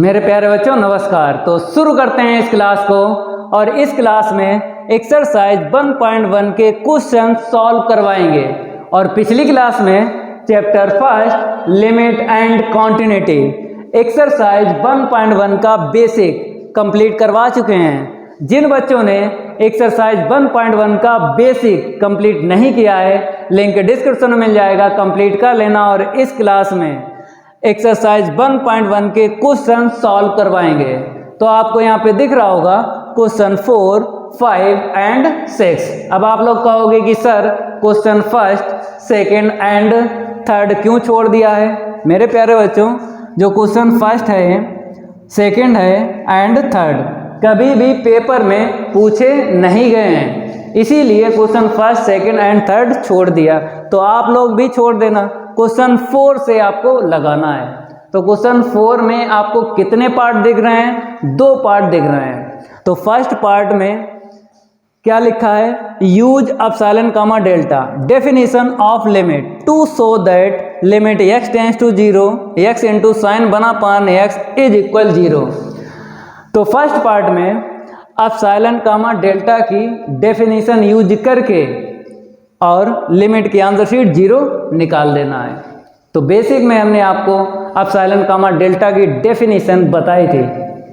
मेरे प्यारे बच्चों नमस्कार। तो शुरू करते हैं इस क्लास को। और इस क्लास में एक्सरसाइज 1.1 के क्वेश्चन सॉल्व करवाएंगे। और पिछली क्लास में chapter first limit and continuity exercise 1.1 का बेसिक कंप्लीट करवा चुके हैं। जिन बच्चों ने एक्सरसाइज 1.1 का बेसिक कंप्लीट नहीं किया है, लिंक डिस्क्रिप्शन में मिल जाएगा, कंप्लीट कर लेना। और इस क्लास में एक्सरसाइज 1.1 के क्वेश्चन सॉल्व करवाएंगे। तो आपको यहाँ पे दिख रहा होगा क्वेश्चन 4, 5 एंड 6। अब आप लोग कहोगे कि sir question first, second and third क्यों छोड़ दिया है? मेरे प्यारे बच्चों, जो क्वेश्चन फर्स्ट है, सेकंड है एंड थर्ड कभी भी पेपर में पूछे नहीं गए हैं, इसीलिए question first, second and third छोड़ दिया। तो आप लोग भी छोड़ देना। क्वेश्चन 4 से आपको लगाना है। तो क्वेश्चन 4 में आपको कितने पार्ट दिख रहे हैं? 2 पार्ट दिख रहे हैं। तो फर्स्ट पार्ट में क्या लिखा है? Use epsilon comma delta definition of limit to show that limit x tends to 0 x into sine one upon x is equal 0। तो फर्स्ट पार्ट में एप्सिलॉन कामा डेल्टा की डेफिनेशन यूज करके और limit की आंसर शीट 0 निकाल देना है। तो बेसिक में हमने आपको एप्सिलॉन कामा डेल्टा की डेफिनेशन बताई थी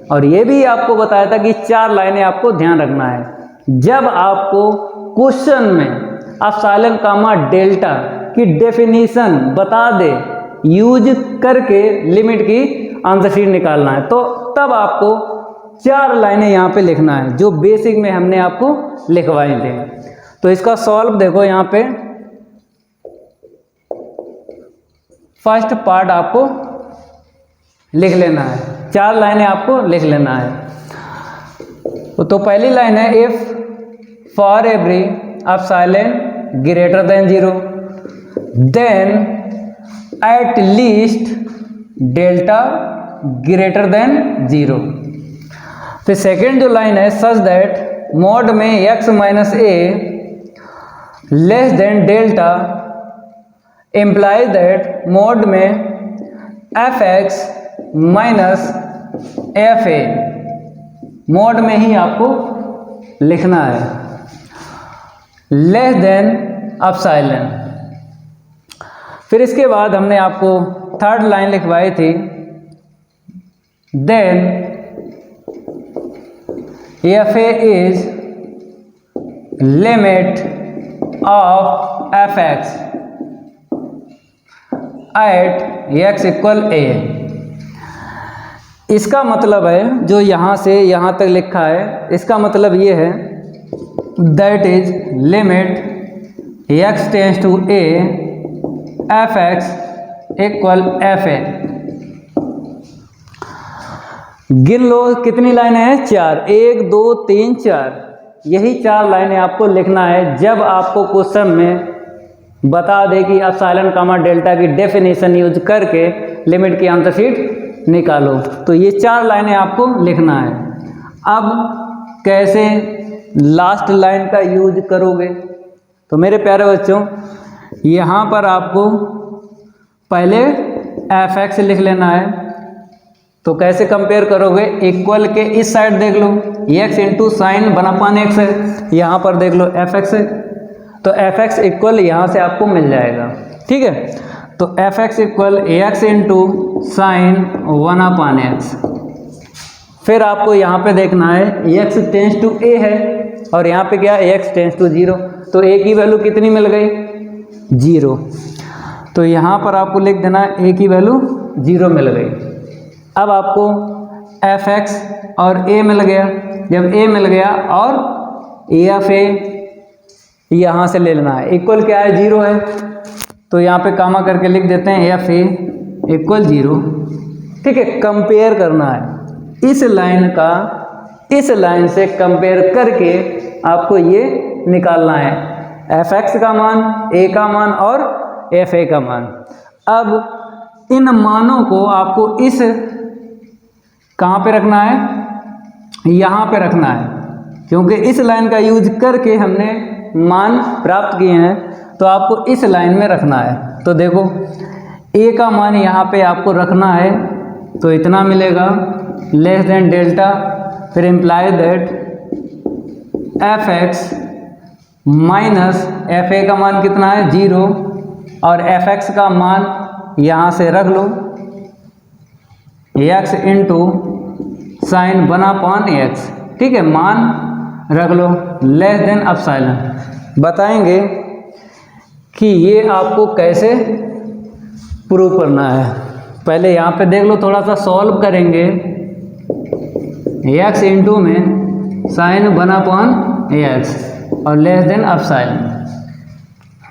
और ये भी आपको बताया था कि 4 लाइनें आपको ध्यान रखना है। जब आपको क्वेश्चन में एप्सिलॉन कामा डेल्टा की डेफिनेशन बता दे यूज करके लिमिट की आंसर शीट निकालना है, तो तब आपको 4 लाइनें यहाँ पे लिखना है, जो बेसिक में हमने आपको लिखवाए थे। तो इसका सॉल्व देखो, यहाँ पे फर्स्ट पार्ट आपको लिख लेना है, 4 लाइनें आपको लिख लेना है। तो पहली लाइन है if for every epsilon greater than 0 then at least delta greater than 0। फिर सेकेंड जो लाइन है सच दैट मॉड में x minus a less than delta implies that mod में fx माइनस fa मॉड में ही आपको लिखना है, लेस देन एप्सिलॉन। फिर इसके बाद हमने आपको थर्ड लाइन लिखवाई थी, then fa is limit of fx at x equal a। इसका मतलब है, जो यहाँ से यहाँ तक लिखा है, इसका मतलब ये है that is limit x tends to a fx equal fa। गिन लो कितनी लाइनें हैं? 4, 1 2 3 4। यही 4 लाइनें आपको लिखना है जब आपको क्वेश्चन में बता दे कि एप्सिलॉन कामा डेल्टा की डेफिनेशन यूज करके लिमिट की आंसर शीट निकालो। तो ये 4 लाइनें आपको लिखना है। अब कैसे लास्ट लाइन का यूज करोगे? तो मेरे प्यारे बच्चों, यहाँ पर आपको पहले fx लिख लेना है। तो कैसे कंपेयर करोगे? इक्वल के इस साइड देख लो, x इंटू साइन बनापान x है, यहाँ पर देख लो fx है, तो fx इक्वल यहाँ से आपको मिल जाएगा। ठीक है, तो fx equal x into sign 1/x। फिर आपको यहाँ पे देखना है x टेंड्स टू a है और यहाँ पे क्या है? x tends to 0। तो a की वैल्यू कितनी मिल गई? 0। तो यहाँ पर आपको लिख देना है a की वैल्यू 0 मिल गई। अब आपको fx और a मिल गया। जब a मिल गया और fa यहाँ से ले लेना है, इक्वल क्या है? 0 है। तो यहाँ पे कामा करके लिख देते हैं fa इक्वल 0। ठीक है, कंपेयर करना है इस लाइन का इस लाइन से कंपेयर करके आपको ये निकालना है, fx का मान, a का मान और fa का मान। अब इन मानों को आपको इस कहाँ पे रखना है? यहाँ पे रखना है, क्योंकि इस लाइन का यूज करके हमने मान प्राप्त किए हैं। तो आपको इस लाइन में रखना है। तो देखो a का मान यहाँ पे आपको रखना है, तो इतना मिलेगा लेस देन डेल्टा, फिर imply that F x minus F A का मान कितना है 0 और एफ एक्स का मान यहाँ से रख लो एक्स इंटू साइन 1/x, ठीक है, मान रख लो लेस देन एप्सिलॉन। बताएंगे कि ये आपको कैसे प्रूव करना है। पहले यहाँ पे देख लो, थोड़ा सा सॉल्व करेंगे। x इंटू में साइन 1/x और लेस देन एप्सिलॉन।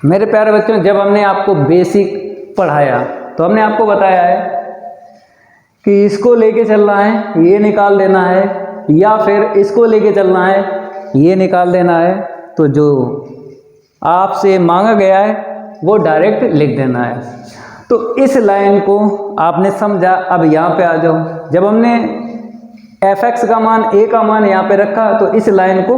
मेरे प्यारे बच्चों, जब हमने आपको बेसिक पढ़ाया तो हमने आपको बताया है कि इसको लेके चलना है, ये निकाल देना है, या फिर इसको लेके चलना है, ये निकाल देना है। तो जो आपसे मांगा गया है वो डायरेक्ट लिख देना है। तो इस लाइन को आपने समझा। अब यहाँ पे आ जाओ। जब हमने एफ एक्स का मान, ए का मान यहाँ पे रखा तो इस लाइन को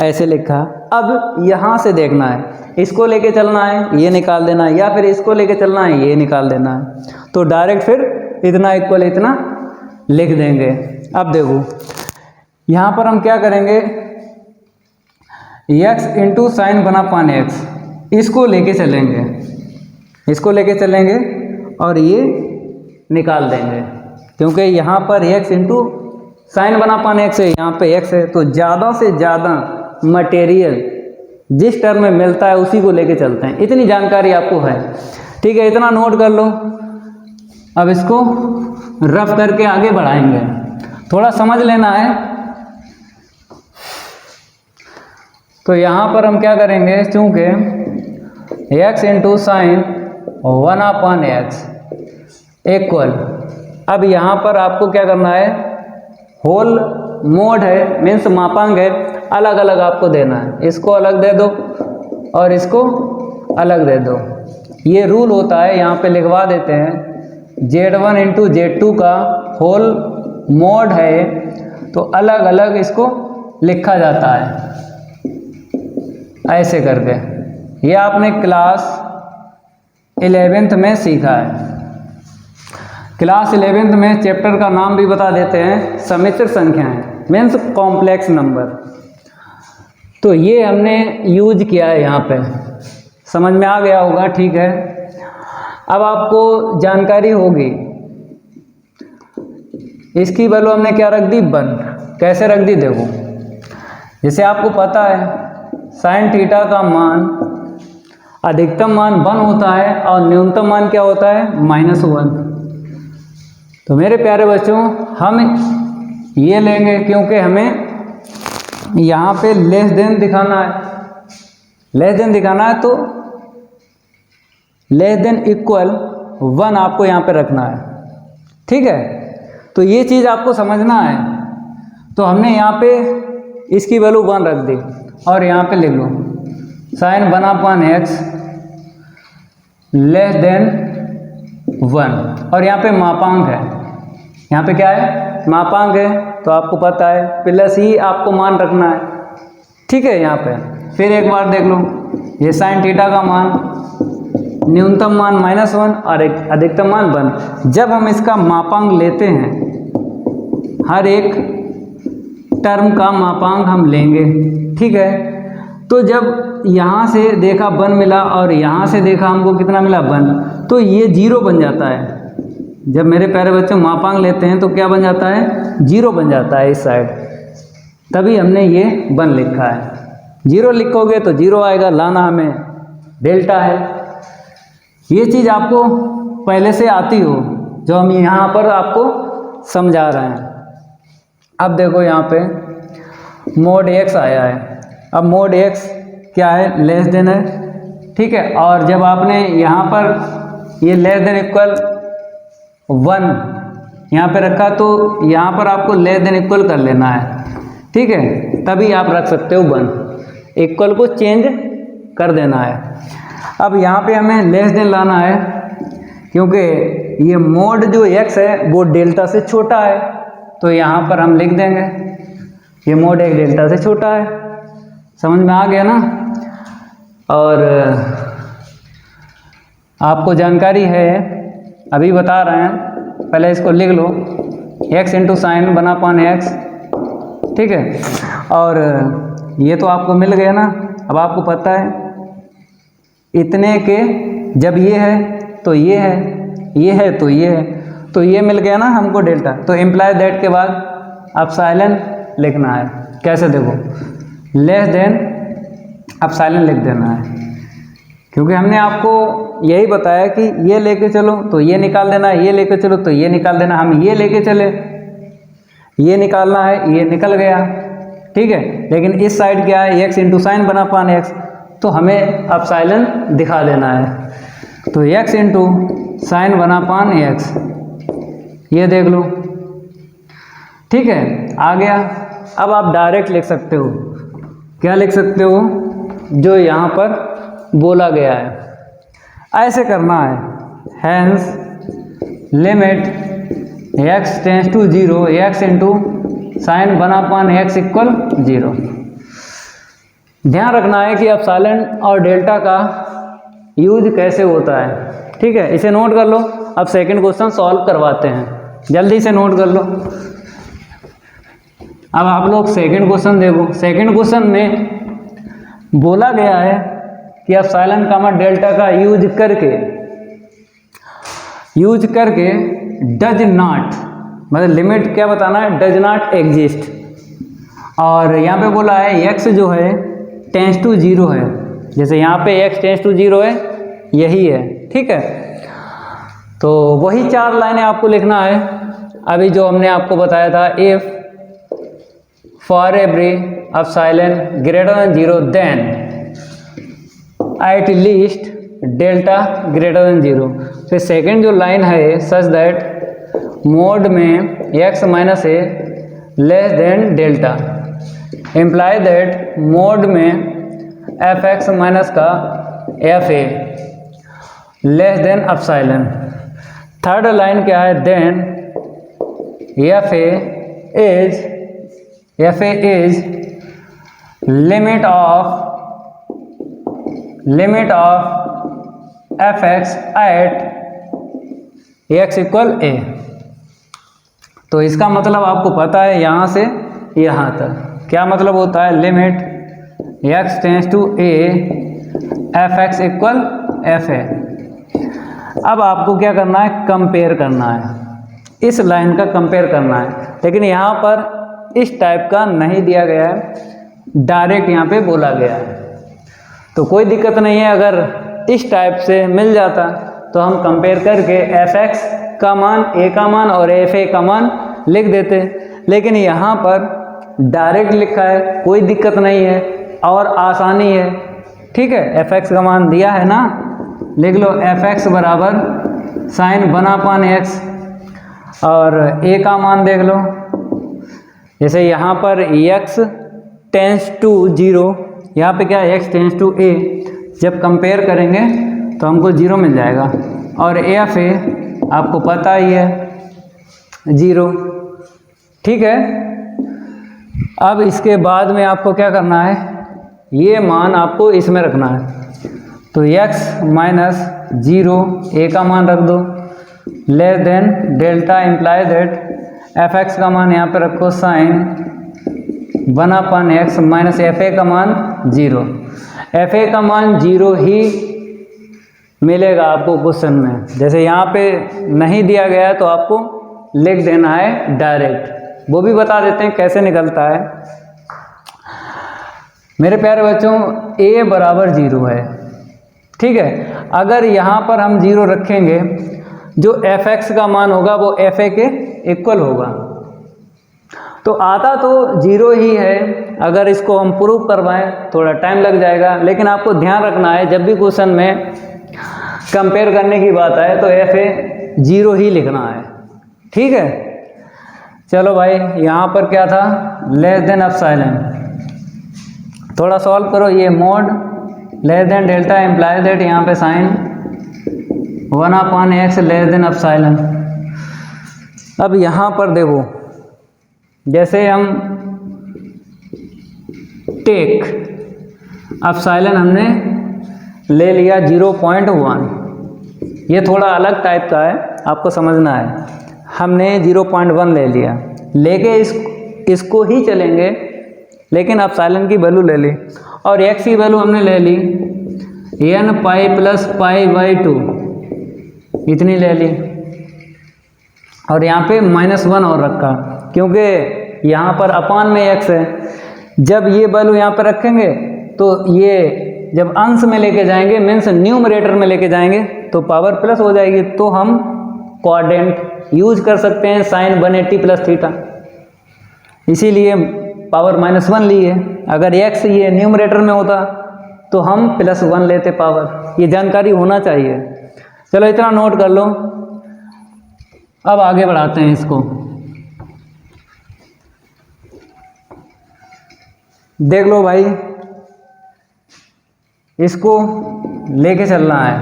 ऐसे लिखा। अब यहाँ से देखना है, इसको लेके चलना है, ये निकाल देना है, या फिर इसको लेके चलना है, ये निकाल देना है। तो डायरेक्ट फिर इतना इक्वल इतना लिख देंगे। अब देखो यहाँ पर हम क्या करेंगे, x इंटू साइन 1/x इसको लेके चलेंगे, इसको लेके चलेंगे और ये निकाल देंगे, क्योंकि यहाँ पर x इंटू साइन 1/x है, यहाँ पे x है। तो ज़्यादा से ज़्यादा मटेरियल जिस टर्म में मिलता है उसी को लेके चलते हैं। इतनी जानकारी आपको है, ठीक है, इतना नोट कर लो। अब इसको रफ करके आगे बढ़ाएंगे, थोड़ा समझ लेना है। तो यहाँ पर हम क्या करेंगे, चूँकि x into sign 1/x equal, अब यहाँ पर आपको क्या करना है, होल मोड है, मीन्स मापांक है, अलग अलग आपको देना है। इसको अलग दे दो और इसको अलग दे दो। ये रूल होता है, यहाँ पे लिखवा देते हैं। Z1 इंटू Z2 का होल मोड है तो अलग अलग इसको लिखा जाता है ऐसे करके। ये आपने क्लास 11th में सीखा है। क्लास 11th में चैप्टर का नाम भी बता देते हैं, सम्मिश्र संख्याएं, मीन्स कॉम्प्लेक्स नंबर। तो ये हमने यूज किया है, यहाँ पे समझ में आ गया होगा, ठीक है। अब आपको जानकारी होगी, इसकी वैल्यू हमने क्या रख दी, 1। कैसे रख दी देखो, जैसे आपको पता है साइन थीटा का मान अधिकतम मान 1 होता है और न्यूनतम मान क्या होता है, -1। तो मेरे प्यारे बच्चों, हम ये लेंगे क्योंकि हमें यहाँ पे लेस देन दिखाना है, लेस देन दिखाना है, तो लेस देन इक्वल 1 आपको यहाँ पे रखना है, ठीक है। तो ये चीज़ आपको समझना है। तो हमने यहाँ पे इसकी वैल्यू 1 रख दी और यहाँ पे लिख लो साइन 1/x लेस देन 1, और यहाँ पे मापांक है, यहाँ पे क्या है, मापांक है। तो आपको पता है प्लस ही आपको मान रखना है, ठीक है। यहाँ पे फिर एक बार देख लो, ये साइन थीटा का मान, न्यूनतम मान -1 और अधिकतम मान 1। जब हम इसका मापांक लेते हैं, हर एक टर्म का मापांक हम लेंगे, ठीक है। तो जब यहाँ से देखा 1 मिला और यहाँ से देखा हमको कितना मिला 1, तो ये 0 बन जाता है। जब मेरे प्यारे बच्चों मापांक लेते हैं तो क्या बन जाता है, 0 बन जाता है इस साइड, तभी हमने ये 1 लिखा है। 0 लिखोगे तो 0 आएगा, लाना हमें डेल्टा है। ये चीज़ आपको पहले से आती हो, जो हम यहाँ पर आपको समझा रहे हैं। अब देखो यहाँ पे मोड x आया है। अब मोड x क्या है, लेस देन है, ठीक है। और जब आपने यहाँ पर ये लेस देन इक्वल 1 यहाँ पे रखा, तो यहाँ पर आपको लेस देन इक्वल कर लेना है, ठीक है, तभी आप रख सकते हो 1। इक्वल को चेंज कर देना है। अब यहाँ पे हमें लेस देन लाना है, क्योंकि ये मोड जो x है वो डेल्टा से छोटा है, तो यहाँ पर हम लिख देंगे ये मोड x डेल्टा से छोटा है। समझ में आ गया ना। और आपको जानकारी है, अभी बता रहे हैं, पहले इसको लिख लो। X into sine one upon x, ठीक है। और ये तो आपको मिल गया ना। अब आपको पता है इतने के जब ये है तो ये है, ये है तो ये है, तो ये मिल गया ना हमको डेल्टा। तो इम्प्लाई दैट के बाद एप्सिलॉन लिखना है। कैसे देखो, लेस देन एप्सिलॉन लिख देना है, क्योंकि हमने आपको यही बताया कि ये लेके चलो तो ये निकाल देना, ये लेके चलो तो ये निकाल देना। हम ये लेके चले, ये निकालना है, ये निकल गया, ठीक है। लेकिन इस साइड क्या है, एक्स इंटू साइन बना पान एक्स, तो हमें एप्सिलॉन दिखा देना है। तो एक्स इंटू साइन बना पान एक्स, ये देख लो, ठीक है, आ गया। अब आप डायरेक्ट लिख सकते हो, क्या लिख सकते हो, जो यहाँ पर बोला गया है ऐसे करना है। Hence limit x tends to zero x into sine one upon x equal 0। ध्यान रखना है कि एप्सिलॉन और डेल्टा का यूज कैसे होता है, ठीक है, इसे नोट कर लो। अब सेकंड क्वेश्चन सॉल्व करवाते हैं, जल्दी से नोट कर लो। अब आप लोग सेकंड क्वेश्चन देखो। सेकंड क्वेश्चन में बोला गया है कि एप्सिलॉन कामा डेल्टा का यूज करके डज नॉट, मतलब लिमिट क्या बताना है, डज नॉट एग्जिस्ट। और यहाँ पे बोला है एक्स जो है टेंस टू 0 है, जैसे यहाँ पे एक्स टेंस टू 0 है, यही है, ठीक है। तो वही 4 लाइनें आपको लिखना है अभी जो हमने आपको बताया था। If for every epsilon greater than 0 then at least delta greater than 0। फिर सेकंड जो लाइन है सच दैट मोड में x minus a less than delta, imply that mod में एफ एक्स माइनस का f a less than epsilon. Third line क्या है, then f a is limit of f x at x equal a. तो इसका मतलब आपको पता है यहाँ से यहाँ तक क्या मतलब होता है, limit x tends to a f x equal f a. अब आपको क्या करना है, कंपेयर करना है, इस लाइन का कंपेयर करना है। लेकिन यहाँ पर इस टाइप का नहीं दिया गया है, डायरेक्ट यहाँ पे बोला गया है। तो कोई दिक्कत नहीं है, अगर इस टाइप से मिल जाता तो हम कंपेयर करके एफ एक्स का मान, ए का मान और एफ ए का मान लिख देते। लेकिन यहाँ पर डायरेक्ट लिखा है, कोई दिक्कत नहीं है और आसानी है, ठीक है। एफ एक्स का मान दिया है ना, लिख लो एफ एक्स बराबर साइन वन अपान एक्स, और ए का मान देख लो, जैसे यहाँ पर एक्स टेंस टू 0, यहाँ पे क्या है एक्स टेंस टू ए, जब कंपेयर करेंगे तो हमको 0 मिल जाएगा। और एफ ए आपको पता ही है 0, ठीक है। अब इसके बाद में आपको क्या करना है, ये मान आपको इसमें रखना है। तो x माइनस 0 ए का मान रख दो less than delta, imply that F x का मान यहाँ पे रखो sign one upon x minus F A का मान 0। एफ ए का मान 0 ही मिलेगा आपको क्वेश्चन में। जैसे यहाँ पे नहीं दिया गया है तो आपको लिख देना है डायरेक्ट, वो भी बता देते हैं कैसे निकलता है। मेरे प्यारे बच्चों, a बराबर 0 है, ठीक है। अगर यहाँ पर हम 0 रखेंगे, जो एफ एक्स का मान होगा वो एफ ए के इक्वल होगा। तो आता तो 0 ही है, अगर इसको हम प्रूव करवाएं थोड़ा टाइम लग जाएगा। लेकिन आपको ध्यान रखना है, जब भी क्वेश्चन में कंपेयर करने की बात आए तो एफ ए 0 ही लिखना है, ठीक है। चलो भाई, यहाँ पर क्या था, लेस देन एप्सिलॉन। थोड़ा सॉल्व करो, ये mode less than delta imply that यहाँ पे sign one upon x less than epsilon. अब यहाँ पर देखो, जैसे हम टेक एप्सिलॉन हमने ले लिया 0.1, ये थोड़ा अलग टाइप का है, आपको समझना है। हमने 0.1 ले लिया, लेके इसको ही चलेंगे, लेकिन एप्सिलॉन की वैल्यू ले ली और x की वैल्यू हमने ले ली n pi plus pi by 2 इतनी ले ली, और यहाँ पे -1 और रखा क्योंकि यहाँ पर अपान में x है। जब ये वैल्यू यहाँ पर रखेंगे तो ये जब अंश में लेके जाएंगे मीन्स न्यूमरेटर में लेके जाएंगे तो पावर प्लस हो जाएगी, तो हम क्वाड्रेंट यूज कर सकते हैं साइन 180 प्लस थीटा, इसीलिए पावर -1 ली है। अगर x ये न्यूमरेटर में होता तो हम +1 लेते पावर, ये जानकारी होना चाहिए। चलो इतना नोट कर लो। अब आगे बढ़ाते हैं इसको, देख लो भाई, इसको लेके चलना है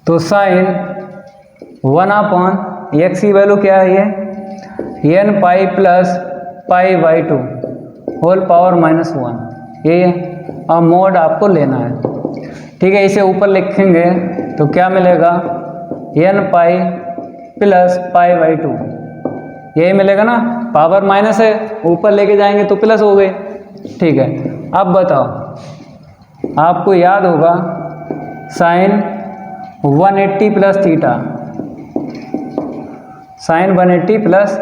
तो साइन 1/x की वैल्यू क्या है, ये n pi plus pi by 2 whole power -1, ये अब मोड आपको लेना है, ठीक है। इसे ऊपर लिखेंगे तो क्या मिलेगा, n pi plus pi by 2, यही मिलेगा ना, पावर माइनस है, ऊपर लेके जाएंगे तो प्लस हो गए, ठीक है। अब बताओ, आपको याद होगा sine 180 plus theta, sine 180 plus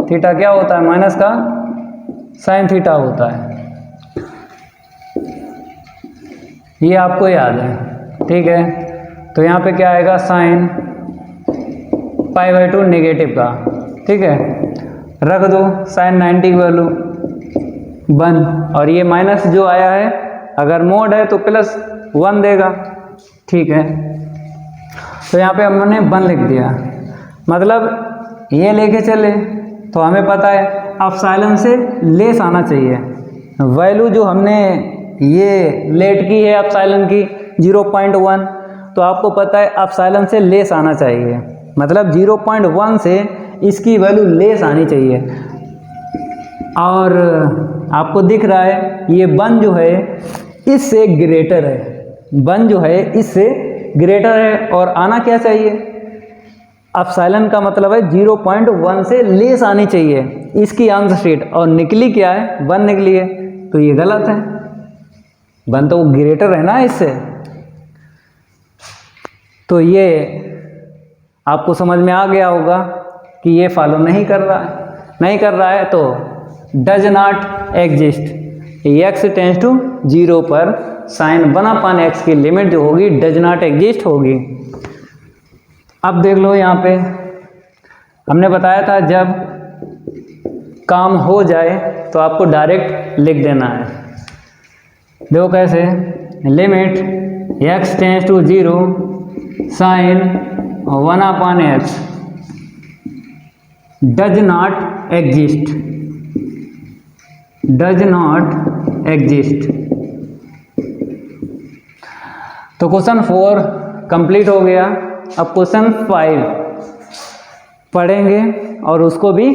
theta क्या होता है, माइनस का साइन थीटा होता है, ये आपको याद है, ठीक है। तो यहाँ पे क्या आएगा, साइन पाई बाई 2 नेगेटिव का, ठीक है, रख दो साइन 90 की वैल्यू 1, और ये माइनस जो आया है अगर मोड है तो +1 देगा, ठीक है। तो यहाँ पे हमने 1 लिख दिया, मतलब ये लेके चले तो हमें पता है एप्सिलॉन से लेस आना चाहिए, वैल्यू जो हमने ये लेट की है एप्सिलॉन की 0.1, तो आपको पता है एप्सिलॉन से लेस आना चाहिए, मतलब 0.1 से इसकी वैल्यू लेस आनी चाहिए। और आपको दिख रहा है ये 1 जो है इससे ग्रेटर है, 1 जो है इससे ग्रेटर है, और आना क्या चाहिए, एप्सिलॉन का मतलब है 0.1 से लेस आनी चाहिए इसकी आंसर शीट, और निकली क्या है, 1 निकली है, तो ये गलत है, 1 तो ग्रेटर है ना इससे। तो ये आपको समझ में आ गया होगा कि ये फॉलो नहीं कर रहा है, तो does not exist, x tends to 0 पर साइन 1/x की लिमिट जो होगी डज नॉट एग्जिस्ट होगी। अब देख लो, यहाँ पे हमने बताया था जब काम हो जाए तो आपको डायरेक्ट लिख देना है, देखो कैसे, limit x tends to 0 sine 1/x does not exist, does not exist. तो क्वेश्चन 4 कंप्लीट हो गया। अब क्वेश्चन 5 पढ़ेंगे और उसको भी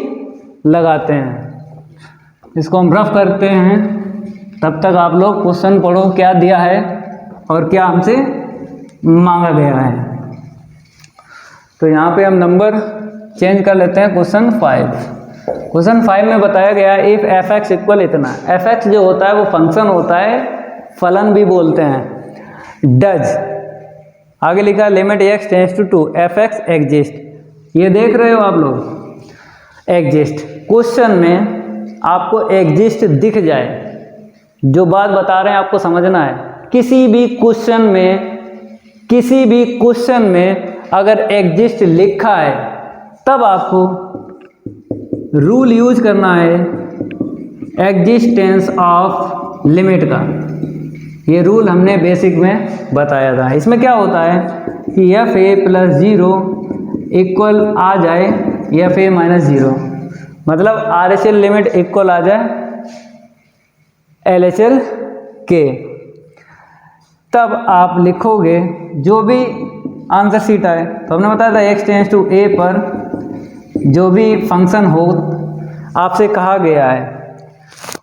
लगाते हैं, इसको हम रफ करते हैं, तब तक आप लोग क्वेश्चन पढ़ो क्या दिया है और क्या हमसे मांगा गया है। तो यहाँ पे हम नंबर चेंज कर लेते हैं, क्वेश्चन 5। क्वेश्चन 5 में बताया गया है इफ़ f(x) इक्वल इतना, f(x) जो होता है वो फंक्शन होता है, फलन भी बोलते हैं। डज आगे लिखा limit x tends to 2 f(x) exist, ये देख रहे हो आप लोग एग्जिस्ट, क्वेश्चन में आपको एग्जिस्ट दिख जाए, जो बात बता रहे हैं आपको समझना है। किसी भी क्वेश्चन में अगर एग्जिस्ट लिखा है तब आपको रूल यूज करना है एग्जिस्टेंस ऑफ लिमिट का, ये रूल हमने बेसिक में बताया था। इसमें क्या होता है कि fa+0 इक्वल आ जाए fa-0, मतलब RHL लिमिट इक्वल आ जाए LHL के, तब आप लिखोगे जो भी आंसर शीट है। तो हमने बताया था x टेंस टू a पर जो भी फंक्शन हो आपसे कहा गया है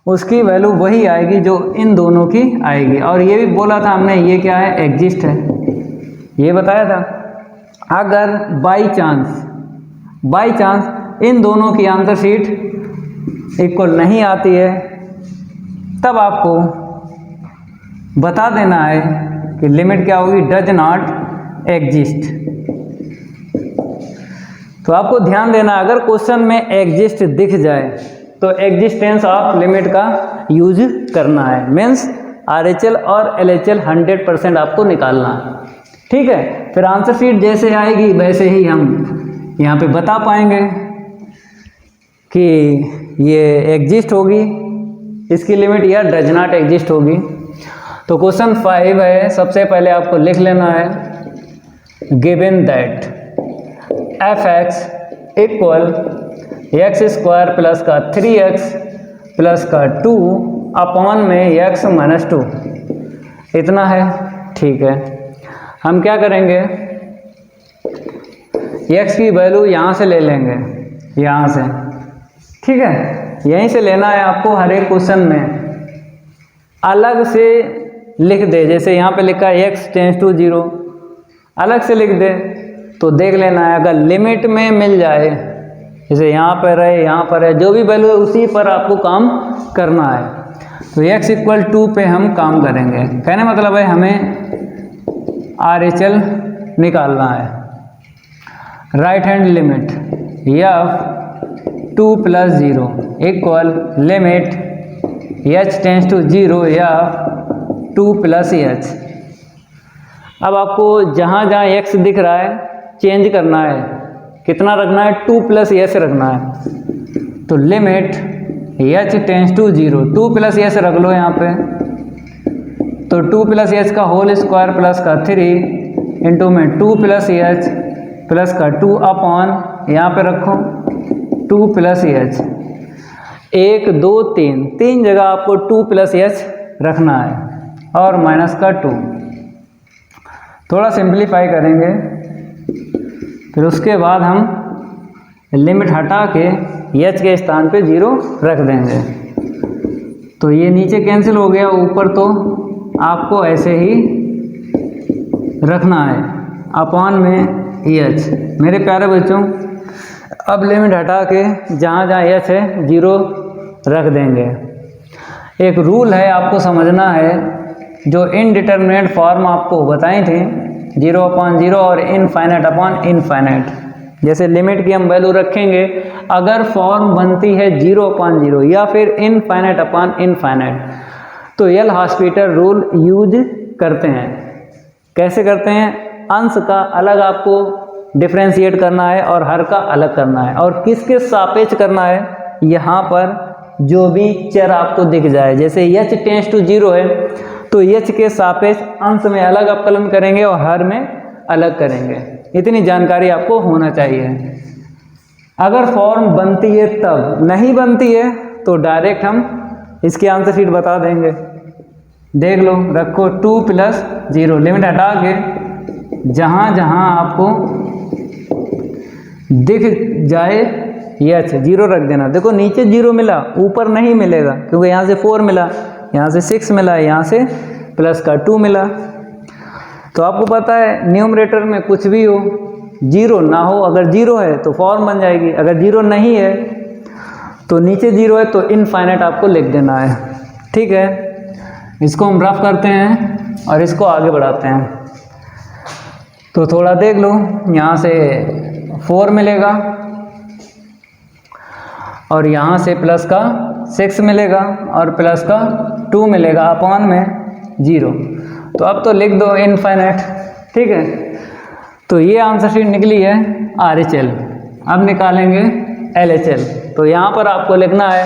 उसकी वैल्यू वही आएगी जो इन दोनों की आएगी, और ये भी बोला था हमने ये क्या है, एग्जिस्ट है, ये बताया था। अगर by chance by chance in दोनों की आंसर शीट इक्वल नहीं आती है, तब आपको बता देना है कि लिमिट क्या होगी, डज नॉट एग्जिस्ट। तो आपको ध्यान देना, अगर क्वेश्चन में एग्जिस्ट दिख जाए तो एग्जिस्टेंस ऑफ लिमिट का यूज करना है, मीन्स RHL और LHL 100% आपको निकालना है, ठीक है। फिर आंसर शीट जैसे आएगी वैसे ही हम यहाँ पे बता पाएंगे कि ये एग्जिस्ट होगी इसकी लिमिट या डज नॉट एग्जिस्ट होगी। तो क्वेश्चन 5 है, सबसे पहले आपको लिख लेना है, given that f(x) equal x² plus का 3x प्लस का 2 अपॉन में x माइनस 2, इतना है, ठीक है। हम क्या करेंगे, x की वैल्यू यहाँ से ले लेंगे, यहाँ से, ठीक है, यहीं से लेना है आपको। हर एक क्वेश्चन में अलग से लिख दे, जैसे यहाँ पे लिखा है x टेंस टू 0, अलग से लिख दे तो देख लेना है, अगर लिमिट में मिल जाए, जैसे यहाँ पर है, यहाँ पर है, जो भी वैल्यू है उसी पर आपको काम करना है। तो x इक्वल 2 पे हम काम करेंगे, कहने मतलब है हमें RHL निकालना है। Right hand limit f 2 plus 0 equal limit h tends to 0 या 2 प्लस h। अब आपको जहाँ जहाँ x दिख रहा है चेंज करना है, कितना रखना है, 2 प्लस h रखना है। तो limit h tends to 0, 2 plus h रख लो यहाँ पे, तो 2 प्लस h का होल स्क्वायर प्लस का 3 इंटू में 2 प्लस h प्लस का 2 अपॉन यहाँ पे रखो 2 प्लस h, 1 2 3, 3 जगह आपको 2 प्लस h रखना है और माइनस का 2। थोड़ा सिंप्लीफाई करेंगे, फिर उसके बाद हम लिमिट हटा के h के स्थान पे 0 रख देंगे। तो ये नीचे कैंसिल हो गया, ऊपर तो आपको ऐसे ही रखना है अपॉन में h। मेरे प्यारे बच्चों, अब लिमिट हटा के जहाँ जहाँ h है 0 रख देंगे। एक रूल है आपको समझना है, जो इनडिटरमिनेट फॉर्म आपको बताई थी, 0/0 और इनफाइनाइट अपॉन इनफाइनाइट। जैसे लिमिट की हम वैल्यू रखेंगे, अगर फॉर्म बनती है 0/0 या फिर इनफाइनाइट अपॉन इनफाइनाइट, तो एल हॉस्पिटल रूल यूज करते हैं। कैसे करते हैं, अंश का अलग आपको डिफ्रेंशिएट करना है और हर का अलग करना है, और किसके सापेक्ष करना है, यहाँ पर जो भी चर आपको दिख जाए, जैसे h टेंस टू 0 है तो h के सापेक्ष अंश में अलग अपकलन करेंगे और हर में अलग करेंगे। इतनी जानकारी आपको होना चाहिए। अगर फॉर्म बनती है तब, नहीं बनती है तो डायरेक्ट हम इसकी आंसर शीट बता देंगे। देख लो, रखो 2 प्लस 0, लिमिट हटा के जहाँ जहाँ आपको दिख जाए h 0 रख देना। देखो नीचे 0 मिला, ऊपर नहीं मिलेगा, क्योंकि यहाँ से 4 मिला, यहाँ से 6 मिला, यहाँ से प्लस का 2 मिला। तो आपको पता है न्यूमरेटर में कुछ भी हो, 0 ना हो, अगर 0 है तो फॉर्म बन जाएगी, अगर 0 नहीं है तो नीचे 0 है तो इनफाइनाइट आपको लिख देना है, ठीक है। इसको हम रफ करते हैं और इसको आगे बढ़ाते हैं। तो थोड़ा देख लो, यहाँ से 4 मिलेगा और यहाँ से प्लस का 6 मिलेगा और प्लस का 2 मिलेगा अपॉन में 0। तो अब तो लिख दो इनफाइनाइट, ठीक है। तो ये आंसर शीट निकली है RHL। अब निकालेंगे LHL। तो यहाँ पर आपको लिखना है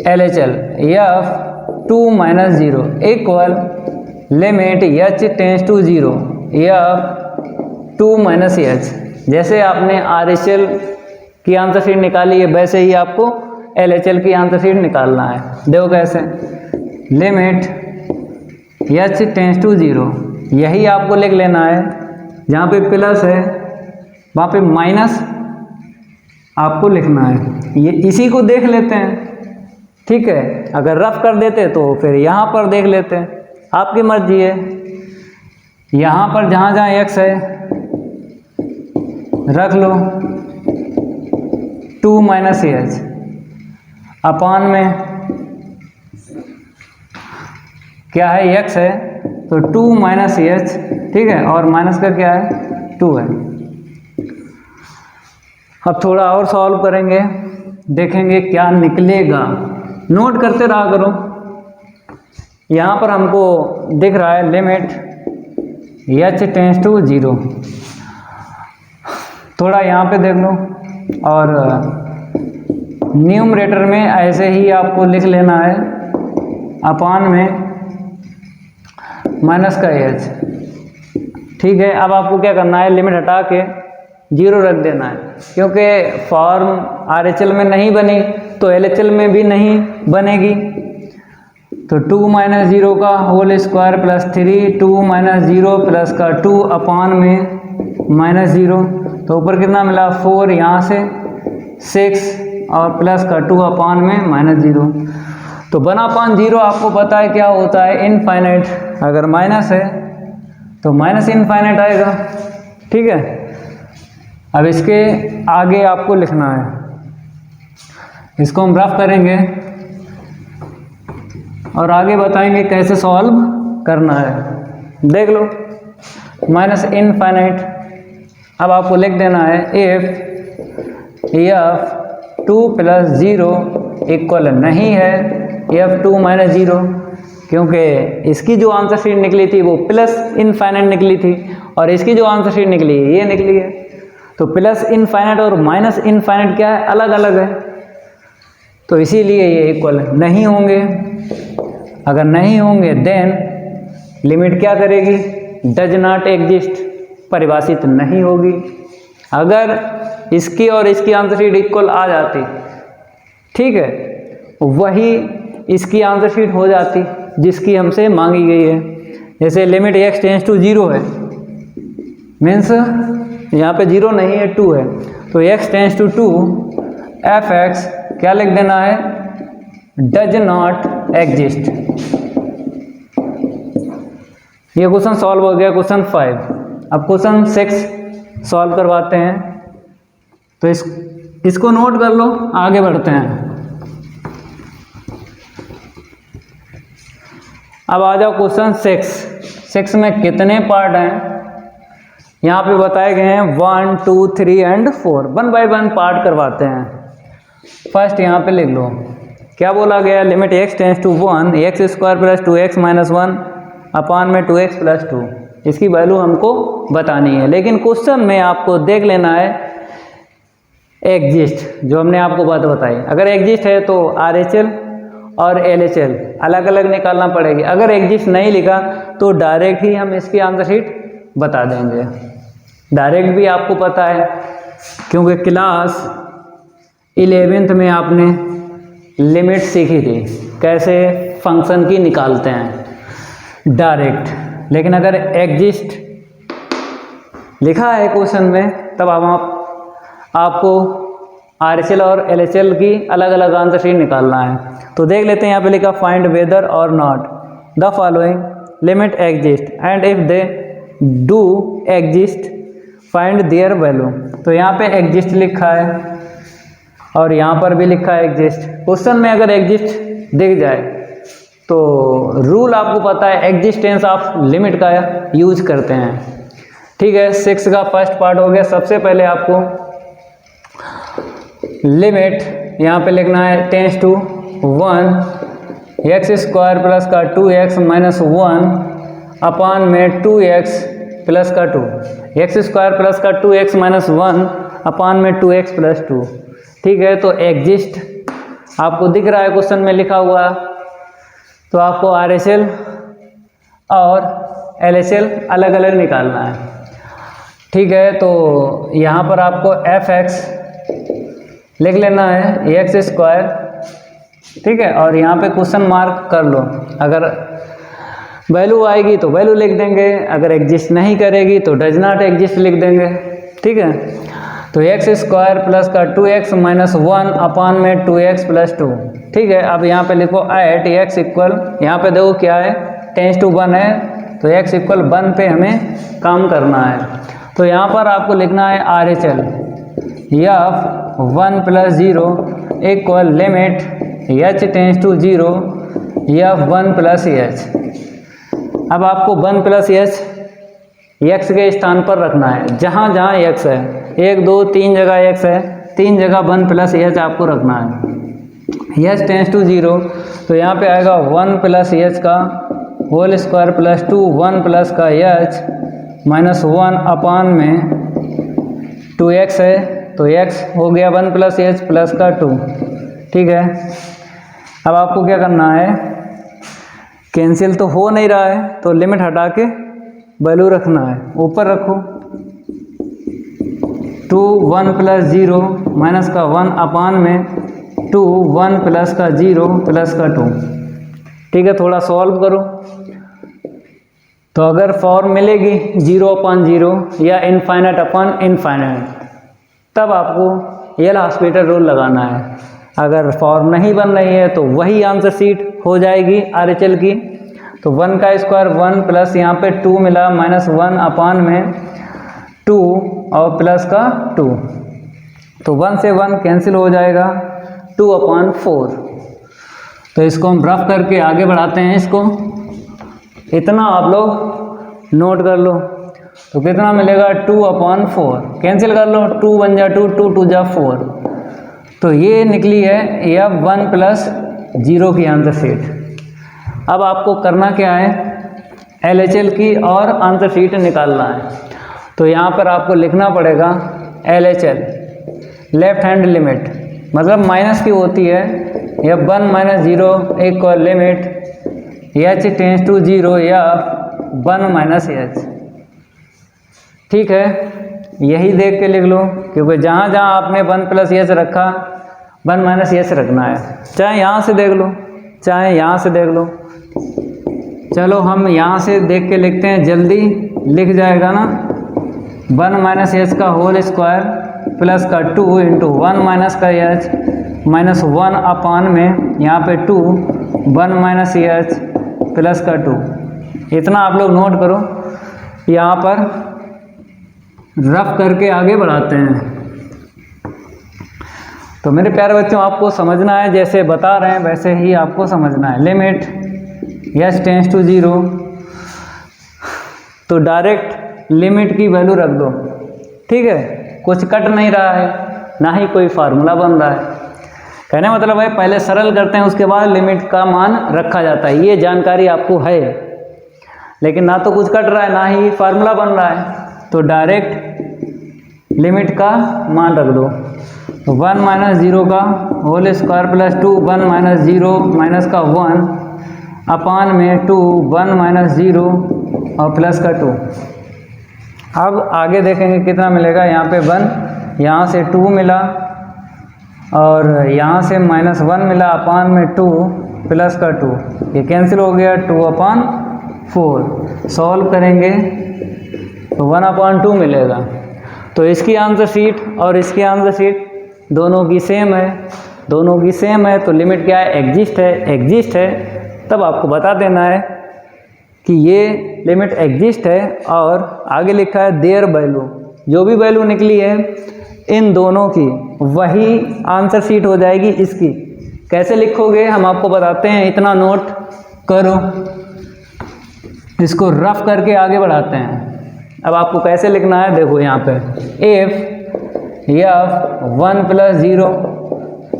LHL f 2 - 0 equal limit h tends to 0 f 2 - h। जैसे आपने RHL की आंसर शीट निकाली है वैसे ही आपको LHL की आंसर शीट निकालना है। देखो कैसे, लिमिट h टेंस टू 0, यही आपको लिख लेना है, जहाँ पे प्लस है वहाँ पे माइनस आपको लिखना है। ये इसी को देख लेते हैं, ठीक है। अगर रफ कर देते तो फिर यहाँ पर देख लेते हैं, आपकी मर्जी है। यहाँ पर जहाँ जहाँ x है रख लो 2 माइनस एच अपान में क्या है, x है तो 2 माइनस एच, ठीक है, और माइनस का क्या है 2 है। अब थोड़ा और सॉल्व करेंगे, देखेंगे क्या निकलेगा। नोट करते रहा करो। यहाँ पर हमको दिख रहा है लिमिट h टेंस टू 0। थोड़ा यहाँ पे देख लो, और न्यूमरेटर में ऐसे ही आपको लिख लेना है अपान में माइनस का h, ठीक है। अब आपको क्या करना है, लिमिट हटा के 0 रख देना है, क्योंकि फॉर्म RHL में नहीं बनी तो LHL में भी नहीं बनेगी। तो 2 माइनस 0 का whole square plus 3, 2 minus 0 plus का 2 अपान में माइनस 0, तो ऊपर कितना मिला 4, यहाँ से 6 और प्लस का 2 अपान में माइनस 0। तो 1 अपान 0 आपको पता है क्या होता है, इनफाइनाइट। अगर माइनस है तो माइनस इनफाइनाइट आएगा, ठीक है। अब इसके आगे आपको लिखना है, इसको हम रफ करेंगे और आगे बताएंगे कैसे सॉल्व करना है। देख लो माइनस इनफाइनाइट। अब आपको लिख देना है इफ 2 प्लस 0 इक्वल नहीं है f 2 माइनस 0, क्योंकि इसकी जो आंसर शीट निकली थी वो प्लस इनफाइनाइट निकली थी और इसकी जो आंसर शीट निकली है ये निकली है। तो प्लस इनफाइनाइट और माइनस इनफाइनाइट क्या है, अलग अलग है, तो इसीलिए ये इक्वल नहीं होंगे। अगर नहीं होंगे देन लिमिट क्या करेगी, डज नॉट एग्जिस्ट, परिभाषित नहीं होगी। अगर इसकी और इसकी आंसर शीट इक्वल आ जाती, ठीक है, वही इसकी आंसर शीट हो जाती जिसकी हमसे मांगी गई है। जैसे लिमिट x टेंस टू 0 है, मीन्स यहाँ पे 0 नहीं है 2 है, तो x टेंस टू 2 f(x) क्या लिख देना है, डज नॉट एग्जिस्ट। ये क्वेश्चन सॉल्व हो गया, क्वेश्चन 5। अब क्वेश्चन 6 सॉल्व करवाते हैं, तो इसको नोट कर लो, आगे बढ़ते हैं। अब आ जाओ क्वेश्चन 6 में कितने पार्ट हैं, यहाँ पे बताए गए हैं 1, 2, 3 एंड 4। 1 बाय 1 पार्ट करवाते हैं। फर्स्ट यहाँ पे लिख लो, क्या बोला गया, limit x tends to 1 x square plus 2x minus 1 upon में 2x प्लस 2। इसकी वैल्यू हमको बतानी है, लेकिन क्वेश्चन में आपको देख लेना है एग्जिस्ट, जो हमने आपको बात बताई। अगर एग्जिस्ट है तो RHL और LHL अलग अलग निकालना पड़ेगी। अगर एग्जिस्ट नहीं लिखा तो डायरेक्ट ही हम इसकी आंसर शीट बता देंगे। डायरेक्ट भी आपको पता है, क्योंकि क्लास 11th में आपने लिमिट सीखी थी, कैसे फंक्शन की निकालते हैं डायरेक्ट। लेकिन अगर एग्जिस्ट लिखा है क्वेश्चन में, तब आपको RHL और LHL की अलग अलग आंसर शीट निकालना है। तो देख लेते हैं, यहाँ पे लिखा फाइंड वेदर और not the following limit exist and if they do exist find their value. तो यहाँ पे एग्जिस्ट लिखा है और यहाँ पर भी लिखा है एग्जिस्ट। क्वेश्चन में अगर एग्जिस्ट दिख जाए तो रूल आपको पता है, एग्जिस्टेंस ऑफ लिमिट का यूज करते हैं, ठीक है। 6 का फर्स्ट पार्ट हो गया। सबसे पहले आपको लिमिट यहाँ पे लिखना है tends to 1 x square plus का 2x माइनस 1 अपान में 2x प्लस का 2, x स्क्वायर प्लस का 2x माइनस 1 अपान में 2x प्लस 2, ठीक है। तो एग्जिस्ट आपको दिख रहा है क्वेश्चन में लिखा हुआ, तो आपको RHL और LHL अलग अलग निकालना है, ठीक है। तो यहाँ पर आपको f(x) लिख लेना है x स्क्वायर, ठीक है, और यहाँ पे क्वेश्चन मार्क कर लो। अगर वैल्यू आएगी तो वैल्यू लिख देंगे, अगर एग्जिस्ट नहीं करेगी तो डज नॉट एग्जिस्ट लिख देंगे, ठीक है। तो x स्क्वायर प्लस का 2x माइनस 1 अपान में 2x प्लस 2, ठीक है। अब यहाँ पे लिखो एट x इक्वल, यहाँ पे देखो क्या है, टेंस टू 1 है, तो x इक्वल 1 पे हमें काम करना है। तो यहाँ पर आपको लिखना है RHL f 1 + 0 equal limit h tends to 0 f 1 + h। अब आपको 1 + h x के स्थान पर रखना है, जहाँ जहाँ x है, 1 2 3 जगह x है, 3 जगह 1 + h आपको रखना है। h टेंस टू 0 तो यहाँ पे आएगा 1 + h का होल स्क्वायर प्लस 2 1 प्लस का h -1 अपान में 2x है, तो x हो गया 1 + h प्लस का 2। ठीक है, अब आपको क्या करना है, कैंसिल तो हो नहीं रहा है तो लिमिट हटा के वैल्यू रखना है, ऊपर रखो 2 1 + 0 माइनस का 1 अपान में 2 1 प्लस का 0 प्लस का 2। ठीक है, थोड़ा सॉल्व करो तो अगर फॉर्म मिलेगी 0/0 या इनफाइनाइट अपॉन इनफाइनाइट, तब आपको एल हॉस्पिटल रूल लगाना है। अगर फॉर्म नहीं बन रही है तो वही आंसर शीट हो जाएगी RHL की। तो 1 का स्क्वायर 1 प्लस यहाँ पे 2 मिला -1 अपान में 2 और प्लस का 2, तो 1 से 1 कैंसिल हो जाएगा 2/4। तो इसको हम रफ करके आगे बढ़ाते हैं। इसको इतना आप लोग नोट कर लो, तो कितना मिलेगा 2/4, कैंसिल कर लो 2 1 जा 2 2 2 जा 4। तो ये निकली है यह 1 + 0 की आंसर शीट। अब आपको करना क्या है, LHL की और आंसर शीट निकालना है। तो यहाँ पर आपको लिखना पड़ेगा LHL लेफ्ट हैंड लिमिट, मतलब माइनस की होती है, यह 1 - 0 equal limit h tends to 0 या 1 - h। ठीक है, यही देख के लिख लो, क्योंकि जहाँ जहाँ आपने 1 + h रखा 1 - h रखना है, चाहे यहाँ से देख लो चाहे यहाँ से देख लो। चलो हम यहाँ से देख के लिखते हैं, जल्दी लिख जाएगा ना। 1 - h का होल स्क्वायर प्लस का 2 इंटू 1 - का h -1 अपान में यहाँ पे 2 1 - h प्लस का 2। इतना आप लोग नोट करो, यहाँ पर रफ करके आगे बढ़ाते हैं। तो मेरे प्यारे बच्चों, आपको समझना है, जैसे बता रहे हैं वैसे ही आपको समझना है। लिमिट h टेंस टू 0, तो डायरेक्ट लिमिट की वैल्यू रख दो। ठीक है, कुछ कट नहीं रहा है, ना ही कोई फार्मूला बन रहा है। कहने मतलब है पहले सरल करते हैं, उसके बाद लिमिट का मान रखा जाता है। ये जानकारी आपको है, लेकिन ना तो कुछ कट रहा है ना ही फार्मूला बन रहा है, तो डायरेक्ट लिमिट का मान रख दो। तो 1 - 0 का होल स्क्वायर प्लस 2 1 - 0 माइनस का 1 अपान में 2 1 - 0 और प्लस का 2। अब आगे देखेंगे कितना मिलेगा। यहाँ पे 1, यहाँ से 2 मिला और यहाँ से -1 मिला अपान में 2 प्लस का 2, ये कैंसिल हो गया 2/4। सॉल्व करेंगे तो 1/2 मिलेगा। तो इसकी आंसर शीट और इसकी आंसर शीट दोनों की सेम है, दोनों की सेम है, तो लिमिट क्या है, एग्जिस्ट है। तब आपको बता देना है कि ये लिमिट एग्जिस्ट है, और आगे लिखा है देयर वैल्यू, जो भी वैल्यू निकली है इन दोनों की वही आंसर शीट हो जाएगी इसकी। कैसे लिखोगे हम आपको बताते हैं, इतना नोट करो। इसको रफ करके आगे बढ़ाते हैं। अब आपको कैसे लिखना है, देखो यहाँ पे इफ 1 + 0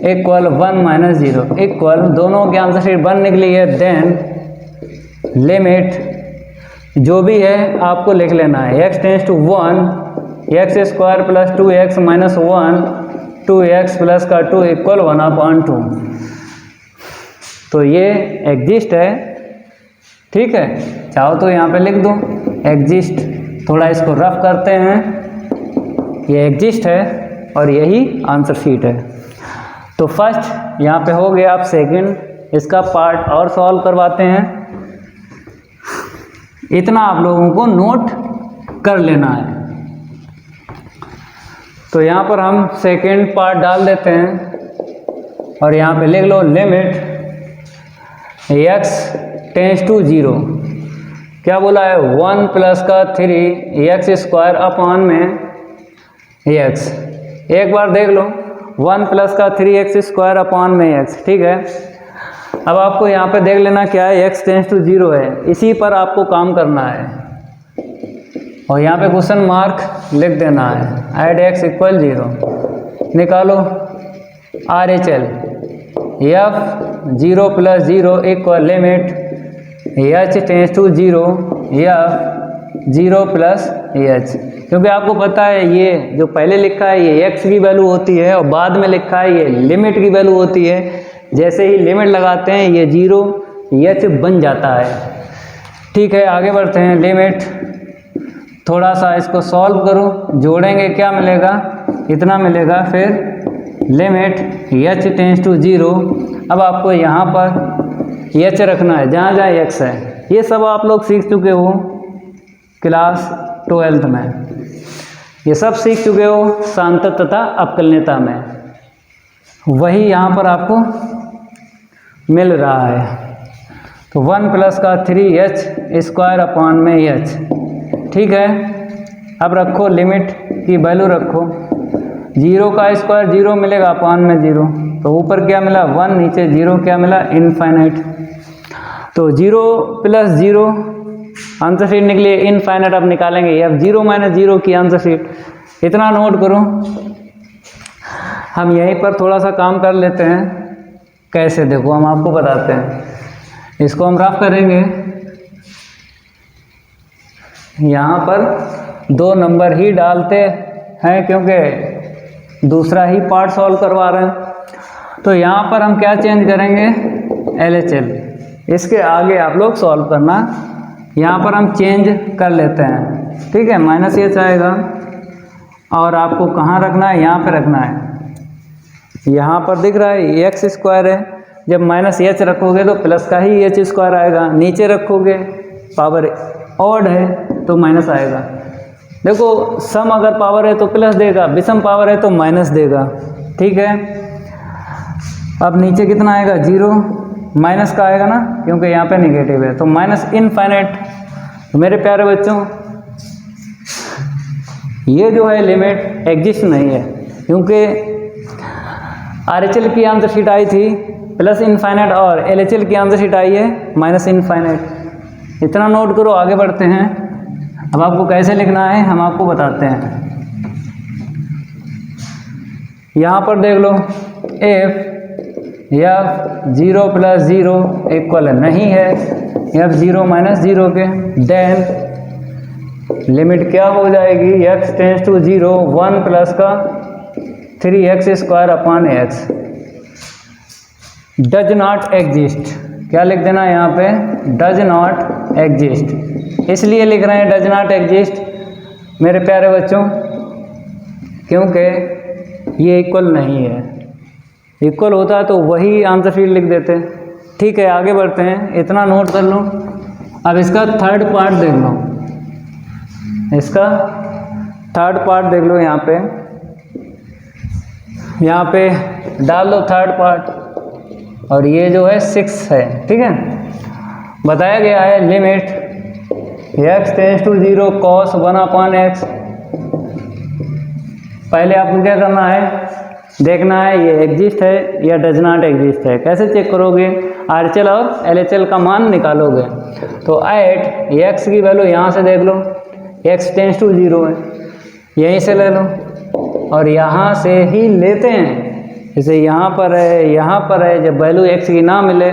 इक्वल 1 - 0 इक्वल, दोनों की आंसर शीट 1 निकली है, देन लिमिट जो भी है आपको लिख लेना है x tends to 1 x² plus 2x -1 2x plus का 2 इक्वल 1/2। तो ये एग्जिस्ट है। ठीक है, चाहो तो यहाँ पे लिख दो एग्जिस्ट। थोड़ा इसको रफ करते हैं, ये एग्जिस्ट है और यही आंसर शीट है। तो फर्स्ट यहाँ पे हो गया। आप सेकंड इसका पार्ट और सॉल्व करवाते हैं। इतना आप लोगों को नोट कर लेना है। तो यहाँ पर हम सेकंड पार्ट डाल देते हैं और यहाँ पे लिख लो लिमिट x टेंस टू 0 क्या बोला है 1 प्लस का 3 x² अपॉन में x। एक बार देख लो 1 प्लस का 3x² अपॉन में x, ठीक है। अब आपको यहाँ पे देख लेना क्या है, x टेंस टू 0 है, इसी पर आपको काम करना है और यहाँ पे क्वेश्चन मार्क लिख देना है। ऐड x इक्वल 0, निकालो RHL f 0 plus 0 equal limit h tends to 0 f 0 plus h। क्योंकि आपको पता है ये जो पहले लिखा है ये x की वैल्यू होती है और बाद में लिखा है ये लिमिट की वैल्यू होती है। जैसे ही लिमिट लगाते हैं ये 0 h बन जाता है, ठीक है। आगे बढ़ते हैं। लिमिट, थोड़ा सा इसको सॉल्व करो, जोड़ेंगे क्या मिलेगा, इतना मिलेगा। फिर लिमिट h टेंस टू 0। अब आपको यहाँ पर h रखना है जहाँ जहाँ x है। ये सब आप लोग सीख चुके हो क्लास 12th में, ये सब सीख चुके हो सांतत तथा अवकलनीयता में, वही यहाँ पर आपको मिल रहा है। तो 1 प्लस का 3h² अपॉन में h, ठीक है। अब रखो लिमिट की वैल्यू रखो, 0 का स्क्वायर 0 मिलेगा अपॉन में 0, तो ऊपर क्या मिला 1, नीचे 0 क्या मिला इनफाइनाइट। तो 0 प्लस 0 आंसर शीट निकली इनफाइनाइट। अब निकालेंगे अब 0 माइनस 0 की आंसर शीट, इतना नोट करो। हम यहीं पर थोड़ा सा काम कर लेते हैं, कैसे देखो हम आपको बताते हैं। इसको हम रफ करेंगे, यहाँ पर 2 नंबर ही डालते हैं क्योंकि दूसरा ही पार्ट सॉल्व करवा रहे हैं। तो यहाँ पर हम क्या चेंज करेंगे, LHL, इसके आगे आप लोग सॉल्व करना। यहाँ पर हम चेंज कर लेते हैं, ठीक है। माइनस h आएगा और आपको कहाँ रखना है, यहाँ पे रखना है। यहाँ पर दिख रहा है x² है, जब माइनस h रखोगे तो प्लस का ही h² आएगा। नीचे रखोगे पावर ऑड है तो माइनस आएगा। देखो सम अगर पावर है तो प्लस देगा, विषम पावर है तो माइनस देगा, ठीक है। अब नीचे कितना आएगा 0, माइनस का आएगा ना क्योंकि यहाँ पे निगेटिव है, तो माइनस इनफाइनाइट। तो मेरे प्यारे बच्चों ये जो है लिमिट एग्जिस्ट नहीं है, क्योंकि RHL की आंसर शीट आई थी प्लस इनफाइनाइट और LHL की आंसर शीट आई है माइनस इनफाइनाइट। इतना नोट करो, आगे बढ़ते हैं। अब आपको कैसे लिखना है हम आपको बताते हैं। यहाँ पर देख लो f 0 प्लस 0 इक्वल नहीं है f 0 माइनस 0 के, देन लिमिट क्या हो जाएगी, x टेंस टू 0 1 प्लस का 3x² upon x does not exist. क्या लिख देना यहाँ पे, डज नॉट एग्जिस्ट। इसलिए लिख रहे हैं डज नॉट एग्जिस्ट मेरे प्यारे बच्चों क्योंकि ये इक्वल नहीं है। इक्वल होता है तो वही आंसर शीट लिख देते, ठीक है। आगे बढ़ते हैं, इतना नोट कर लो। अब इसका थर्ड पार्ट देख लो, इसका थर्ड पार्ट देख लो। यहाँ पे डाल दो थर्ड पार्ट, और ये जो है 6 है, ठीक है। बताया गया है limit x tends to 0 cos 1 upon x। पहले आपको क्या करना है, देखना है ये एग्जिस्ट है या डज नॉट एग्जिस्ट है। कैसे चेक करोगे, RHL और LHL का मान निकालोगे। तो ऐट x की वैल्यू यहाँ से देख लो, x टेंस टू 0 है, यहीं से ले लो और यहाँ से ही लेते हैं। जैसे यहाँ पर है, यहाँ पर है, जब वैल्यू x की ना मिले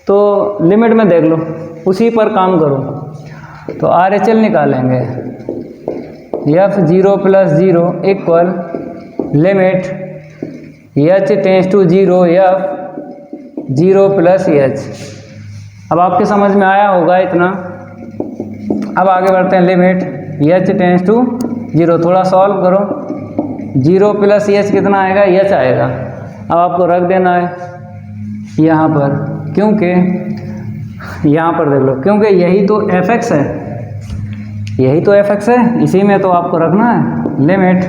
तो लिमिट में देख लो, उसी पर काम करो। तो RHL निकालेंगे f 0 plus 0 equal limit h tends to 0 f 0 plus h। अब आपके समझ में आया होगा इतना। अब आगे बढ़ते हैं, लिमिट h टेंस टू 0, थोड़ा सॉल्व करो। 0 प्लस h कितना आएगा, h आएगा। अब आपको रख देना है यहाँ पर, क्योंकि यहाँ पर देख लो, क्योंकि यही तो fx है, यही तो fx है, इसी में तो आपको रखना है। Limit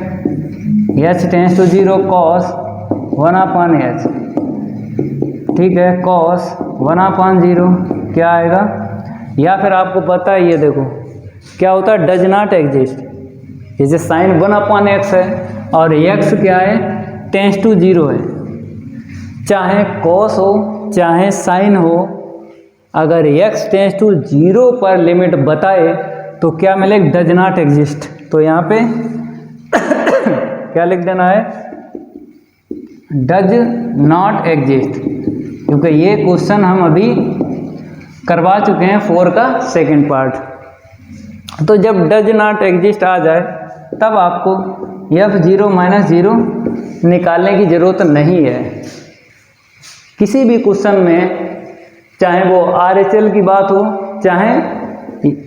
h tends to 0 cos 1 upon h, ठीक है। cos 1 अपॉन 0 क्या आएगा, या फिर आपको पता है ये देखो क्या होता है, डज नॉट एग्जिस्ट। जैसे साइन 1/x है और x क्या है, टेंस टू 0 है। चाहे कॉस हो चाहे साइन हो, अगर x टेंस टू 0 पर लिमिट बताए तो क्या मिलेगा, डज नॉट एग्जिस्ट। तो यहाँ पे क्या लिख देना है, डज नॉट एग्जिस्ट, क्योंकि ये क्वेश्चन हम अभी करवा चुके हैं 4 का सेकंड पार्ट। तो जब डज नॉट एग्जिस्ट आ जाए तब आपको f0 - 0 निकालने की ज़रूरत नहीं है। किसी भी क्वेश्चन में चाहे वो RHL की बात हो चाहे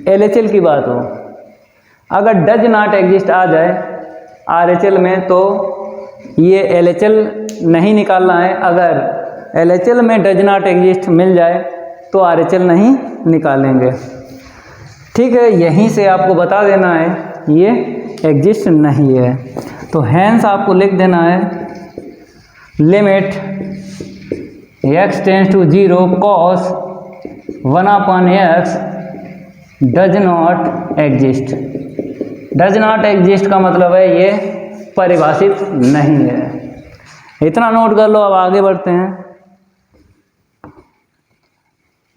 LHL की बात हो, अगर डज नॉट एग्जिस्ट आ जाए RHL में तो ये LHL नहीं निकालना है। अगर LHL में डज नॉट एग्जिस्ट मिल जाए तो RHL नहीं निकालेंगे। ठीक है, यहीं से आपको बता देना है ये एग्जिस्ट नहीं है। तो हैंस आपको लिख देना है limit x tends to 0 cos 1/x does not exist. Does not exist का मतलब है ये परिभाषित नहीं है। इतना नोट कर लो। अब आगे बढ़ते हैं।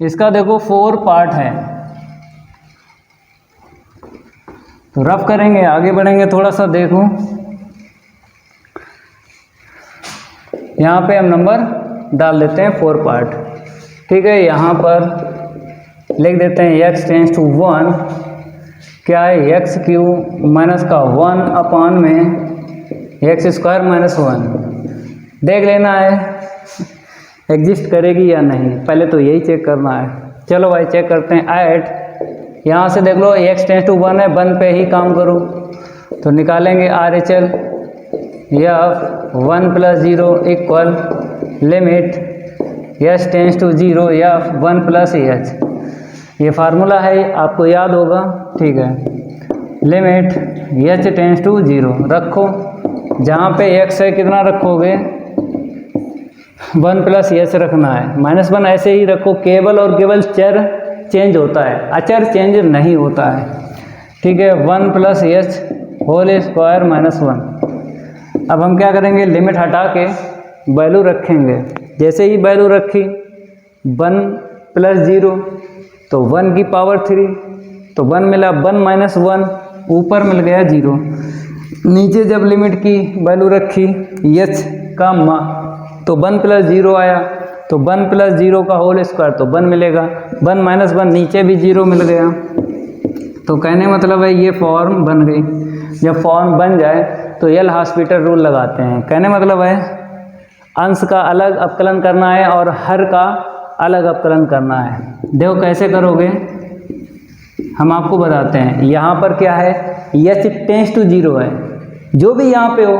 इसका देखो 4 पार्ट है, तो रफ करेंगे, आगे बढ़ेंगे। थोड़ा सा देखो, यहाँ पे हम नंबर डाल देते हैं 4 पार्ट। ठीक है, यहाँ पर लिख देते हैं x टेंस टू 1 क्या है, x³ माइनस का 1 में x² - 1। देख लेना है एग्जिस्ट करेगी या नहीं, पहले तो यही चेक करना है। चलो भाई चेक करते हैं। ऐट यहाँ से देख लो x टेंस टू 1 है, 1 पे ही काम करो, तो निकालेंगे RHL या 1 + 0 equal limit s tends to 0 या 1 + h। ये फार्मूला है, आपको याद होगा। ठीक है, लिमिट h टेंस टू 0 रखो, जहाँ पे x है कितना रखोगे, 1 + h रखना है। -1 ऐसे ही रखो, केवल और केवल चर चेंज होता है, अचर चेंज नहीं होता है। ठीक है, 1 + h होल स्क्वायर -1। अब हम क्या करेंगे, लिमिट हटा के वैल्यू रखेंगे। जैसे ही वैल्यू रखी 1 + 0 तो 1 की पावर 3, तो 1 मिला, 1 - 1 ऊपर मिल गया 0। नीचे जब लिमिट की वैल्यू रखी h का तो 1 + 0 आया, तो 1 + 0 का होल स्क्वायर तो 1 मिलेगा। 1 - 1 नीचे भी 0 मिल गया। तो कहने मतलब है ये फॉर्म बन गई। जब फॉर्म बन जाए तो एल हॉस्पिटल रूल लगाते हैं। कहने मतलब है अंश का अलग अवकलन करना है और हर का अलग अवकलन करना है। देखो कैसे करोगे, हम आपको बताते हैं। यहाँ पर क्या है, h टेंस टू 0 है, जो भी यहाँ पे हो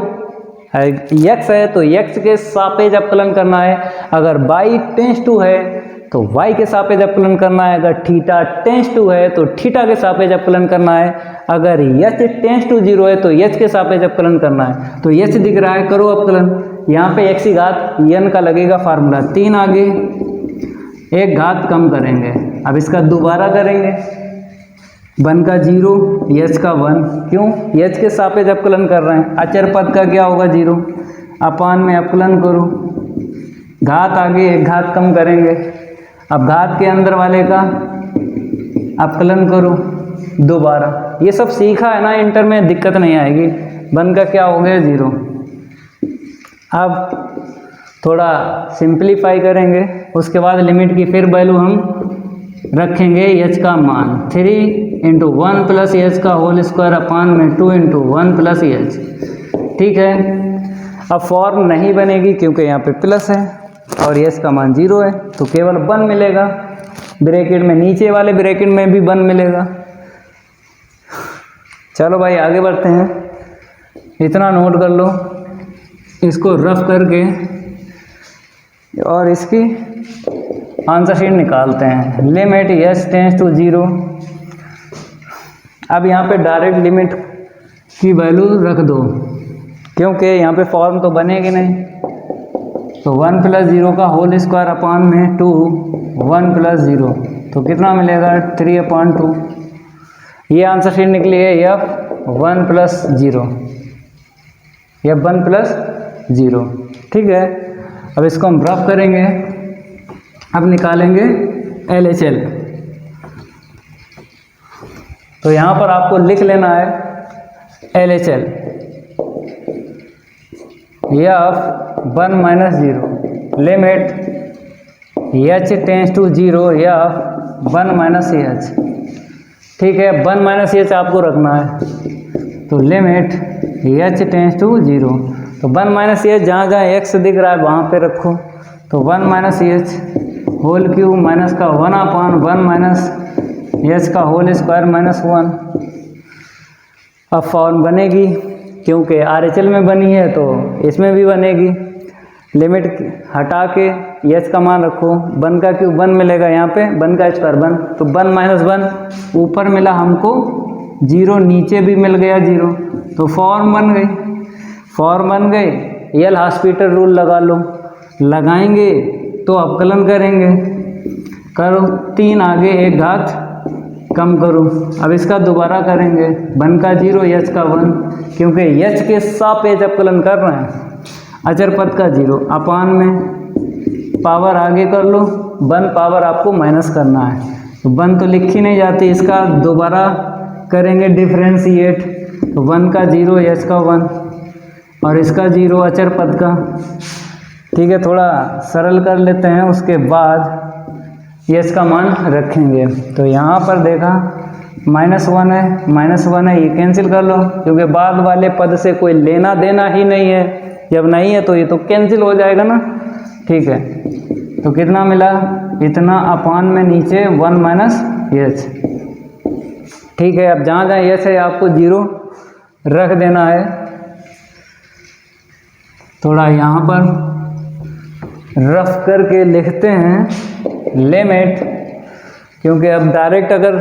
x है तो x के सापेक्ष अवकलन करना है। अगर y टेंस टू है तो y के सापेक्ष अवकलन करना है। अगर थीटा टेंस टू है तो थीटा के सापेक्ष अवकलन करना है। अगर h टेंस टू 0 है तो h के सापेक्ष अवकलन करना है। तो h दिख रहा है, करो अवकलन। यहाँ पे x की घात n का लगेगा फार्मूला, 3 आगे 1 घात कम करेंगे। अब इसका दोबारा करेंगे, 1 का 0 h का 1, क्यों, h के सापेक्ष अवकलन कर रहे हैं। अचर पद का क्या होगा 0, अपान में अवकलन करो, घात आगे 1 घात कम करेंगे। अब घात के अंदर वाले का अवकलन करो दोबारा। ये सब सीखा है ना, इंटर में दिक्कत नहीं आएगी। 1 का क्या हो गया 0। अब थोड़ा सिंप्लीफाई करेंगे, उसके बाद लिमिट की फिर वैल्यू हम रखेंगे h का मान 3 × 1 + h का होल स्क्वायर अपान में 2 × 1 + h। ठीक है, अब फॉर्म नहीं बनेगी क्योंकि यहाँ पे प्लस है और h का मान 0 है, तो केवल 1 मिलेगा। ब्रैकेट में, नीचे वाले ब्रैकेट में भी 1 मिलेगा। चलो भाई आगे बढ़ते हैं। इतना नोट कर लो, इसको रफ करके और इसकी आंसर शीट निकालते हैं। Limit h tends to 0। अब यहाँ पे डायरेक्ट लिमिट की वैल्यू रख दो, क्योंकि यहाँ पे फॉर्म तो बनेगी नहीं। तो 1 + 0 का होल स्क्वायर अपान में 2 1 + 0, तो कितना मिलेगा 3/2। ये आंसर शीट निकली है F1 + 0, F1 + 0। ठीक है, अब इसको हम रफ करेंगे। अब निकालेंगे LHL। तो यहाँ पर आपको लिख लेना है LHL F1 - 0 limit h tends to 0 F1 - h। ठीक है, 1 - h आपको रखना है, तो लिमिट h टेंस टू 0। तो 1 - h जहाँ जहाँ x दिख रहा है वहाँ पे रखो। तो 1 - h होल क्यूब माइनस का 1/1 - h का होल स्क्वायर -1। अब फॉर्म बनेगी, क्योंकि RHL में बनी है तो इसमें भी बनेगी। लिमिट हटा के h का मान रखो, 1 का क्यूब 1 मिलेगा यहाँ पे, 1 का स्क्वायर 1, तो 1 - 1 ऊपर मिला हमको 0, नीचे भी मिल गया 0, तो फॉर्म बन गई। फॉर्म बन गई, एल हॉस्पिटल रूल लगा लो। लगाएंगे तो अवकलन करेंगे, करो 3 आगे 1 घात कम करो। अब इसका दोबारा करेंगे, 1 का 0 h का 1, क्योंकि h के सापेक्ष अवकलन कर रहे हैं। अचर पद का 0 अपान में पावर आगे कर लो, 1 पावर आपको माइनस करना है, तो 1 तो लिखी नहीं जाती, इसका दोबारा करेंगे डिफरेंशिएट। तो 1 का 0 h का 1 और इसका 0 अचर पद का। ठीक है, थोड़ा सरल कर लेते हैं, उसके बाद h का मान रखेंगे। तो यहाँ पर देखा -1 है, -1 है, ये कैंसिल कर लो, क्योंकि बाद वाले पद से कोई लेना देना ही नहीं है। जब नहीं है तो ये तो कैंसिल हो जाएगा ना। ठीक है, तो कितना मिला, इतना अपान में नीचे 1 - h। ठीक है, अब जहाँ जहाँ h है आपको 0 रख देना है। थोड़ा यहाँ पर रफ करके लिखते हैं लिमिट, क्योंकि अब डायरेक्ट अगर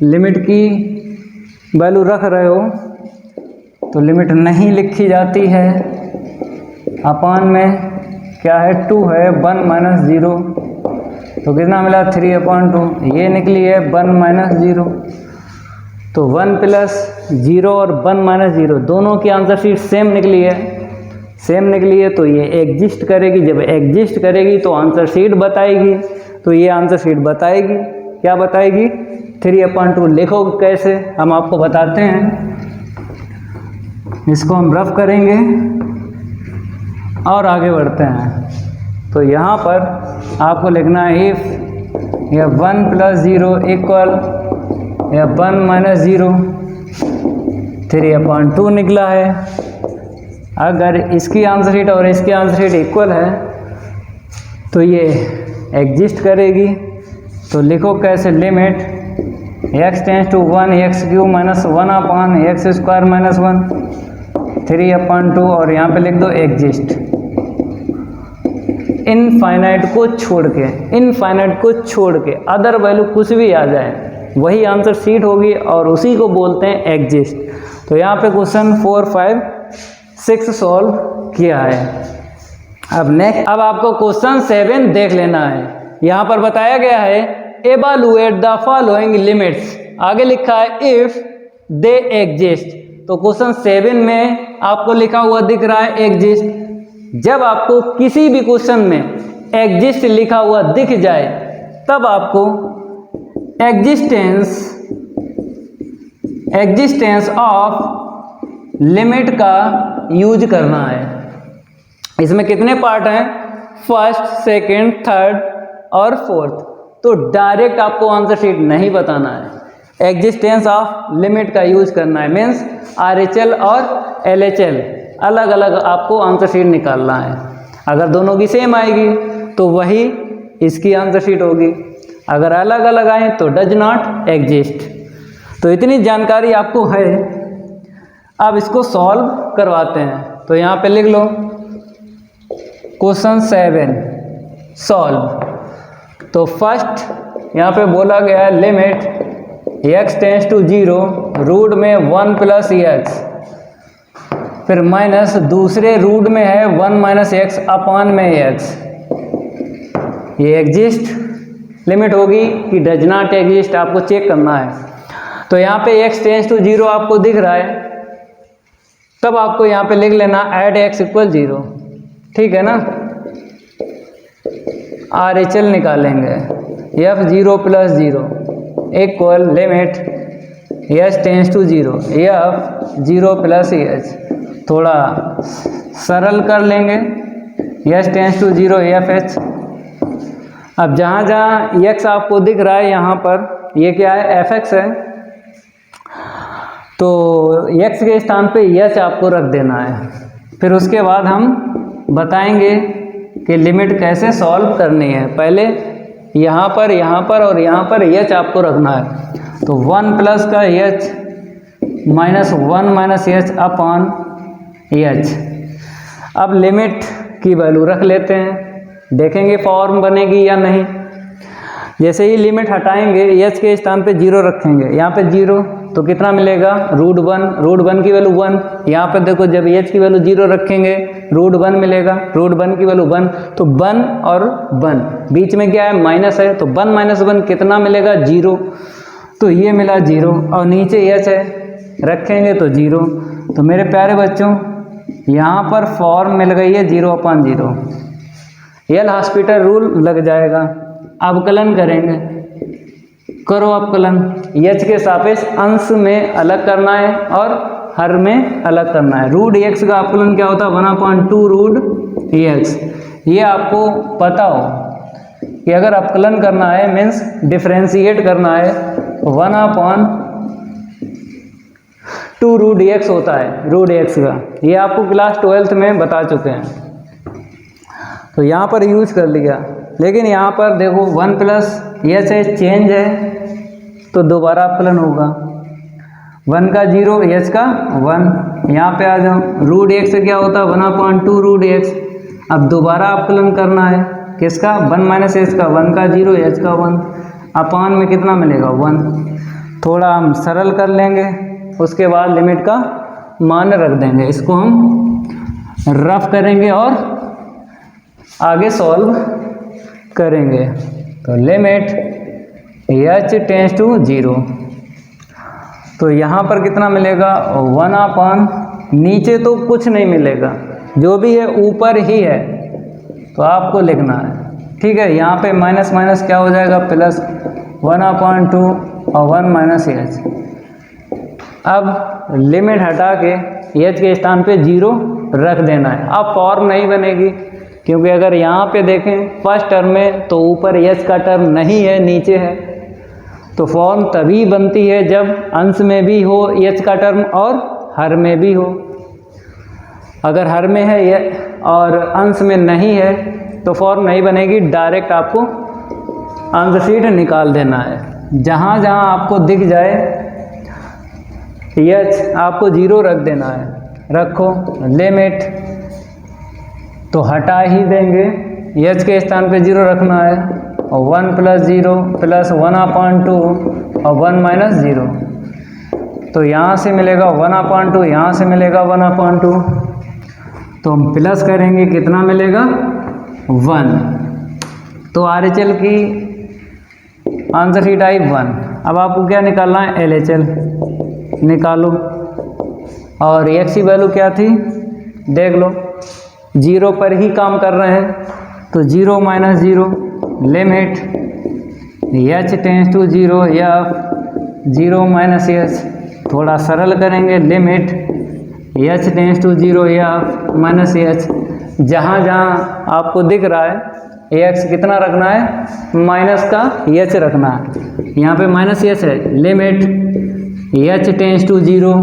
लिमिट की वैल्यू रख रहे हो तो लिमिट नहीं लिखी जाती है। अपान में क्या है, 2 है, 1 - 0, तो कितना मिला 3/2। ये निकली है 1 - 0, तो 1 + 0 और 1 - 0 दोनों की आंसर शीट सेम निकली है। सेम निकली है तो ये एग्जिस्ट करेगी, जब एग्जिस्ट करेगी तो आंसर शीट बताएगी। तो ये आंसर शीट बताएगी, क्या बताएगी, 3/2। लिखोगे कैसे, हम आपको बताते हैं। इसको हम रफ करेंगे और आगे बढ़ते हैं। तो यहाँ पर आपको लिखना है इफ F1 + 0 इक्वल F1 - 0, 3/2 निकला है। अगर इसकी आंसर शीट और इसकी आंसर शीट इक्वल है तो ये एग्जिस्ट करेगी। तो लिखो कैसे, limit x tends to 1 x³ - 1/x² - 1 3/2 और यहाँ पे लिख दो एग्जिस्ट। इनफाइनाइट को छोड़ के, इनफाइनाइट को छोड़ के अदर वैल्यू कुछ भी आ जाए वही आंसर शीट होगी और उसी को बोलते हैं एग्जिस्ट। तो यहाँ पे क्वेश्चन 4, 5, 6 सॉल्व किया है। अब नेक्स्ट, अब आपको क्वेश्चन 7 देख लेना है। यहाँ पर बताया गया है एवैल्यूएट द फॉलोइंग लिमिट्स, आगे लिखा है इफ दे एग्जिस्ट। तो क्वेश्चन 7 में आपको लिखा हुआ दिख रहा है एग्जिस्ट। जब आपको किसी भी क्वेश्चन में एग्जिस्ट लिखा हुआ दिख जाए तब आपको एग्जिस्टेंस ऑफ लिमिट का यूज करना है। इसमें कितने पार्ट हैं, फर्स्ट, सेकंड, थर्ड और फोर्थ। तो डायरेक्ट आपको आंसर शीट नहीं बताना है, एग्जिस्टेंस ऑफ लिमिट का यूज करना है। मीन्स RHL और LHL अलग अलग आपको आंसर शीट निकालना है। अगर दोनों की सेम आएगी तो वही इसकी आंसर शीट होगी, अगर अलग अलग आए तो डज नॉट एग्जिस्ट। तो इतनी जानकारी आपको है। अब इसको सॉल्व करवाते हैं। तो यहाँ पे लिख लो क्वेश्चन 7 सॉल्व। तो फर्स्ट यहाँ पे बोला गया है limit x tends to 0 root में 1 + x, फिर माइनस दूसरे रूट में है 1 - x अपान में x। ये एग्जिस्ट लिमिट होगी कि डज नॉट एग्जिस्ट, आपको चेक करना है। तो यहाँ पे x टेंस टू 0 आपको दिख रहा है, तब आपको यहाँ पे लिख लेना एट x इक्वल 0, ठीक है ना। RHL निकालेंगे, f0 plus 0 equal limit h tends to 0 f0 plus h, थोड़ा सरल कर लेंगे, h टेंस टू 0 fh। अब जहाँ जहाँ x आपको दिख रहा है यहाँ पर, ये क्या है, fx है, तो x के स्थान पे h आपको रख देना है। फिर उसके बाद हम बताएंगे कि लिमिट कैसे सॉल्व करनी है। पहले यहाँ पर और यहाँ पर h आपको रखना है, तो 1 प्लस का h minus 1 minus h upon h। अब लिमिट की वैल्यू रख लेते हैं, देखेंगे फॉर्म बनेगी या नहीं। जैसे ही लिमिट हटाएंगे h के स्थान पे 0 रखेंगे, यहाँ पे 0 तो कितना मिलेगा, √1 की वैल्यू 1। यहाँ पे देखो जब h की वैल्यू 0 रखेंगे √1 मिलेगा, √1 की वैल्यू 1, तो 1 और 1 बीच में क्या है, माइनस है, तो 1 माइनस 1 कितना मिलेगा, 0। तो ये मिला 0 और नीचे h है, रखेंगे तो 0। तो मेरे प्यारे बच्चों यहाँ पर फॉर्म मिल गई है 0/0, एल हॉस्पिटल रूल लग जाएगा। अवकलन करेंगे, करो अवकलन, h के सापेक्ष अंश में अलग करना है और हर में अलग करना है। √x का अवकलन क्या होता है, 1/2 √x। ये आपको पता हो कि अगर अवकलन करना है मीन्स डिफ्रेंशिएट करना है, 1/2 √x होता है, √x का। ये आपको क्लास 12th में बता चुके हैं, तो यहाँ पर यूज कर लिया। लेकिन यहाँ पर देखो 1 प्लस h है, चेंज है, तो दोबारा अवकलन होगा, 1 का 0 h का 1। यहाँ पे आ जाओ, √x से क्या होता है, 1/2 √x। अब दोबारा अवकलन करना है, किसका, 1 माइनस h का, 1 का 0 h का 1, अपान में कितना मिलेगा, 1। थोड़ा हम सरल कर लेंगे, उसके बाद लिमिट का मान रख देंगे। इसको हम रफ करेंगे और आगे सॉल्व करेंगे। तो लिमिट h टेंस टू 0, तो यहाँ पर कितना मिलेगा, 1/, नीचे तो कुछ नहीं मिलेगा, जो भी है ऊपर ही है, तो आपको लिखना है, ठीक है। यहाँ पे माइनस माइनस क्या हो जाएगा, प्लस 1/2 और 1 माइनस h। अब लिमिट हटा के h के स्थान पे 0 रख देना है। अब फॉर्म नहीं बनेगी, क्योंकि अगर यहाँ पे देखें फर्स्ट टर्म में तो ऊपर h का टर्म नहीं है, नीचे है, तो फॉर्म तभी बनती है जब अंश में भी हो h का टर्म और हर में भी हो। अगर हर में है ये और अंश में नहीं है तो फॉर्म नहीं बनेगी, डायरेक्ट आपको अंशशीट निकाल देना है। जहाँ जहाँ आपको दिख जाए h आपको 0 रख देना है, रखो। लिमिट तो हटा ही देंगे, h के स्थान पे 0 रखना है, और 1 प्लस 0 प्लस 1/2 और 1 माइनस 0। तो यहाँ से मिलेगा 1/2, यहाँ से मिलेगा 1/2, तो हम प्लस करेंगे, कितना मिलेगा, 1। तो RHL की आंसर शीट आई 1। अब आपको क्या निकालना है, LHL निकालो। और x की वैल्यू क्या थी, देख लो, 0 पर ही काम कर रहे हैं, तो 0 minus 0, limit h tends to 0 या 0 माइनस h। थोड़ा सरल करेंगे, लिमिट h टेंस टू 0 या माइनस h। जहाँ जहाँ आपको दिख रहा है x कितना रखना है, माइनस का h रखना है, यहाँ पे माइनस h है। लिमिट h टेंस टू 0,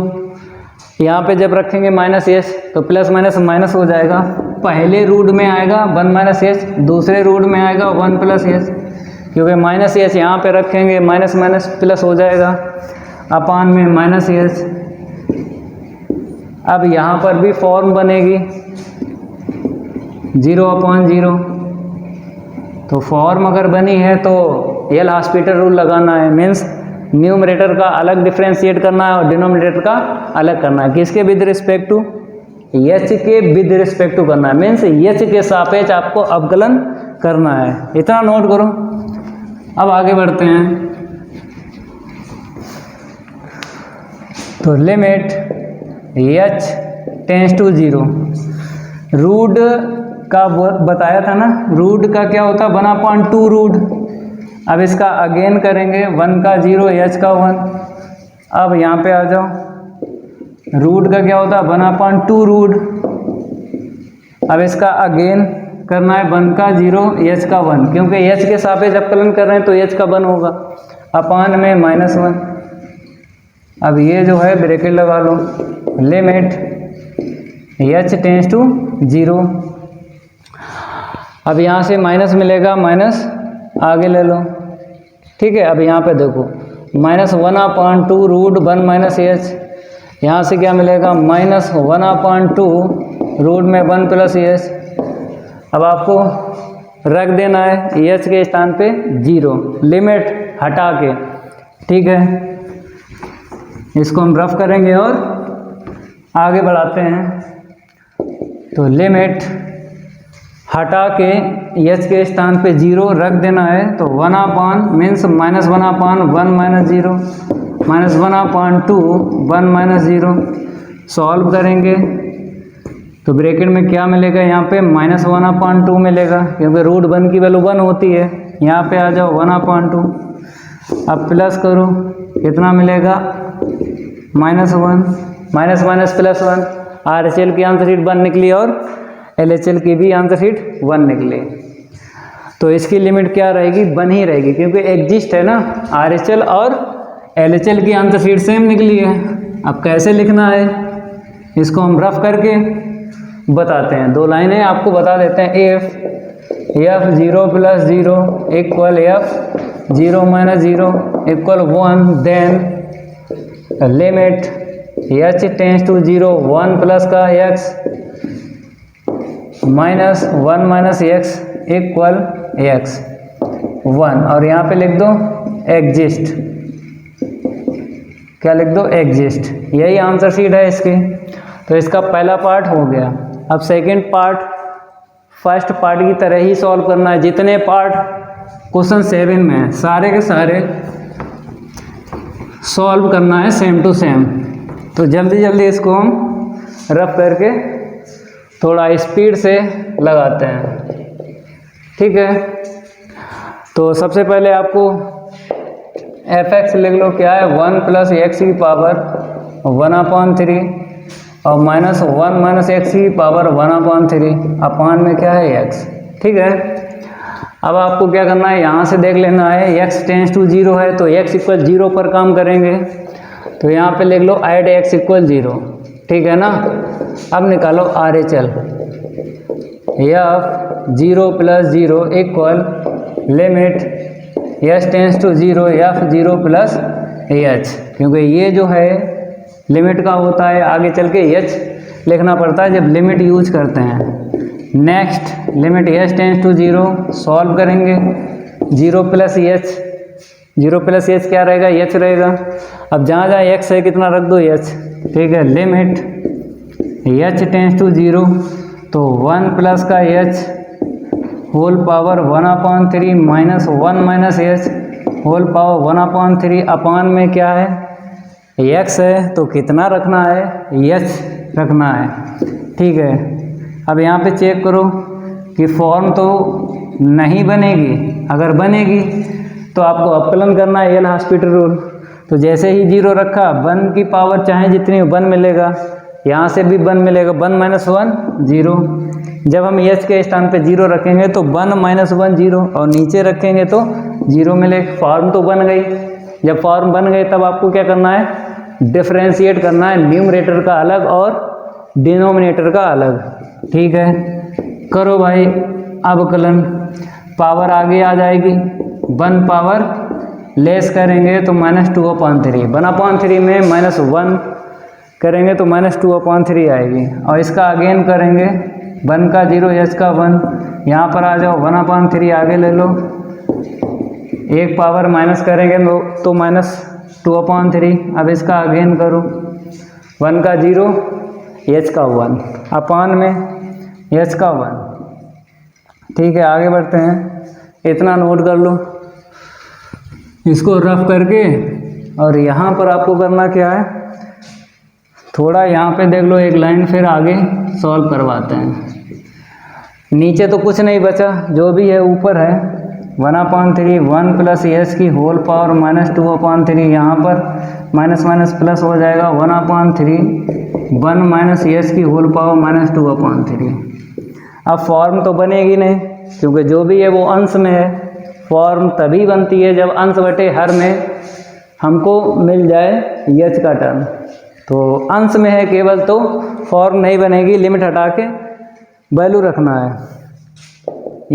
यहाँ पे जब रखेंगे माइनस h तो प्लस माइनस माइनस हो जाएगा, पहले रूट में आएगा 1 माइनस h, दूसरे रूट में आएगा 1 प्लस h, क्योंकि माइनस h यहाँ पे रखेंगे माइनस माइनस प्लस हो जाएगा, अपान में माइनस h। अब यहाँ पर भी फॉर्म बनेगी 0/0, तो फॉर्म अगर बनी है तो एल हॉस्पिटल रूल लगाना है, मीन्स न्यूमरेटर का अलग डिफ्रेंशिएट करना है और डिनोमिनेटर का अलग करना है। किसके विद रिस्पेक्ट टू, h के विद रिस्पेक्ट टू करना है, मीन्स h के सापेक्ष आपको अवकलन करना है। इतना नोट करो। अब आगे बढ़ते हैं। तो limit h tends to 0, root का बताया था ना, रूट का क्या होता है 1/2 रूट। अब इसका अगेन करेंगे, 1 का 0 h का 1। अब यहाँ पे आ जाओ, रूट का क्या होता है 1/2 रूट। अब इसका अगेन करना है 1 का 0 h का 1, क्योंकि h के सापेक्ष अवकलन कर रहे हैं तो h का 1 होगा, अपान में -1। अब ये जो है ब्रैकेट लगा लो, लिमिट h टेंस टू 0। अब यहाँ से माइनस मिलेगा, माइनस आगे ले लो, ठीक है। अब यहाँ पे देखो -1/2 रूट 1 माइनस h, यहाँ से क्या मिलेगा -1/2 रूट में 1 प्लस h। अब आपको रख देना है h के स्थान पे 0, लिमिट हटा के, ठीक है। इसको हम रफ करेंगे और आगे बढ़ाते हैं। तो लिमिट हटा के h के स्थान पे 0 रख देना है, तो 1/, मीन्स -1/1 माइनस 0, -1/2 1 माइनस 0। सॉल्व करेंगे तो ब्रैकेट में क्या मिलेगा, यहाँ पे -1/2 मिलेगा, क्योंकि रूट 1 की वैल्यू 1 होती है। यहाँ पे आ जाओ 1/2। अब प्लस करो, कितना मिलेगा -1, माइनस माइनस प्लस 1। RHL की आंसर शीट 1 निकली और LHL की भी आंसर शीट 1 निकली। तो इसकी लिमिट क्या रहेगी, 1 ही रहेगी, क्योंकि एग्जिस्ट है ना, RHL और LHL की आंसर शीट सेम निकली है। अब कैसे लिखना है इसको हम रफ करके बताते हैं। 2 लाइनें आपको बता देते हैं। f 0 + 0 equal f 0 - 0 equal 1, then limit h tends to 0 1 plus का x -1 minus x equal x 1, और यहाँ पे लिख दो एग्जिस्ट। क्या लिख दो, एग्जिस्ट। यही आंसर शीट है इसकी। तो इसका पहला पार्ट हो गया। अब सेकंड पार्ट फर्स्ट पार्ट की तरह ही सॉल्व करना है। जितने पार्ट क्वेश्चन 7 में है सारे के सारे सॉल्व करना है सेम टू सेम। तो जल्दी जल्दी इसको हम रफ करके थोड़ा स्पीड से लगाते हैं, ठीक है। तो सबसे पहले आपको fx लिख लो, क्या है 1 प्लस x की पावर 1/3 और -1 माइनस x की पावर 1/3 अपान में क्या है x, ठीक है। अब आपको क्या करना है, यहाँ से देख लेना है x टेंस टू 0 है तो x इक्वल 0 पर काम करेंगे। तो यहाँ पे लिख लो ऐड x इक्वल 0, ठीक है ना। अब निकालो RHL, f 0 + 0 equal limit h tends to 0 f 0 + h, क्योंकि ये जो है लिमिट का होता है, आगे चल के h लिखना पड़ता है जब लिमिट यूज करते हैं। Next limit h tends to 0 solve करेंगे, 0 + h, 0 + h क्या रहेगा, h रहेगा। अब जहाँ जहाँ x है कितना रख दो h, ठीक है। लिमिट h टेंस टू 0 तो 1 प्लस का h whole power 1/3 -1 minus h whole power 1/3 upon में क्या है x है तो कितना रखना है, h रखना है, ठीक है। अब यहाँ पे चेक करो कि फॉर्म तो नहीं बनेगी, अगर बनेगी तो आपको अवकलन करना है एल हॉस्पिटल रूल। तो जैसे ही 0 रखा 1 की पावर चाहे जितनी 1 मिलेगा, यहाँ से भी 1 मिलेगा, 1 - 1 0। जब हम h के स्थान पे 0 रखेंगे तो 1 - 1 0 और नीचे रखेंगे तो 0 मिलेगा। फॉर्म तो बन गई। जब फॉर्म बन गई तब आपको क्या करना है, डिफ्रेंशिएट करना है, न्यूमरेटर का अलग और डिनोमिनेटर का अलग, ठीक है। करो भाई अवकलन, पावर आगे आ जाएगी, 1 पावर लेस करेंगे तो -2/3, 1/3 में -1 करेंगे तो -2/3 आएगी। और इसका अगेन करेंगे 1 का 0 h का 1, यहाँ पर आ जाओ 1/3 आगे ले लो, 1 पावर माइनस करेंगे तो -2/3। अब इसका अगेन करो, 1 का 0 h का 1 अपान में h का 1, ठीक है। आगे बढ़ते हैं, इतना नोट कर लो। इसको रफ करके और यहाँ पर आपको करना क्या है, थोड़ा यहाँ पे देख लो एक लाइन, फिर आगे सॉल्व करवाते हैं। नीचे तो कुछ नहीं बचा, जो भी है ऊपर है 1/3 1 प्लस एस की होल पावर -2/3, यहाँ पर माइनस माइनस प्लस हो जाएगा 1/3 1 माइनस एस की होल पावर -2/3। अब फॉर्म तो बनेगी नहीं, क्योंकि जो भी है वो अंश में है। फॉर्म तभी बनती है जब अंश बटे हर में हमको मिल जाए एच का टर्म। तो अंश में है केवल, तो फॉर्म नहीं बनेगी। लिमिट हटा के वैल्यू रखना है,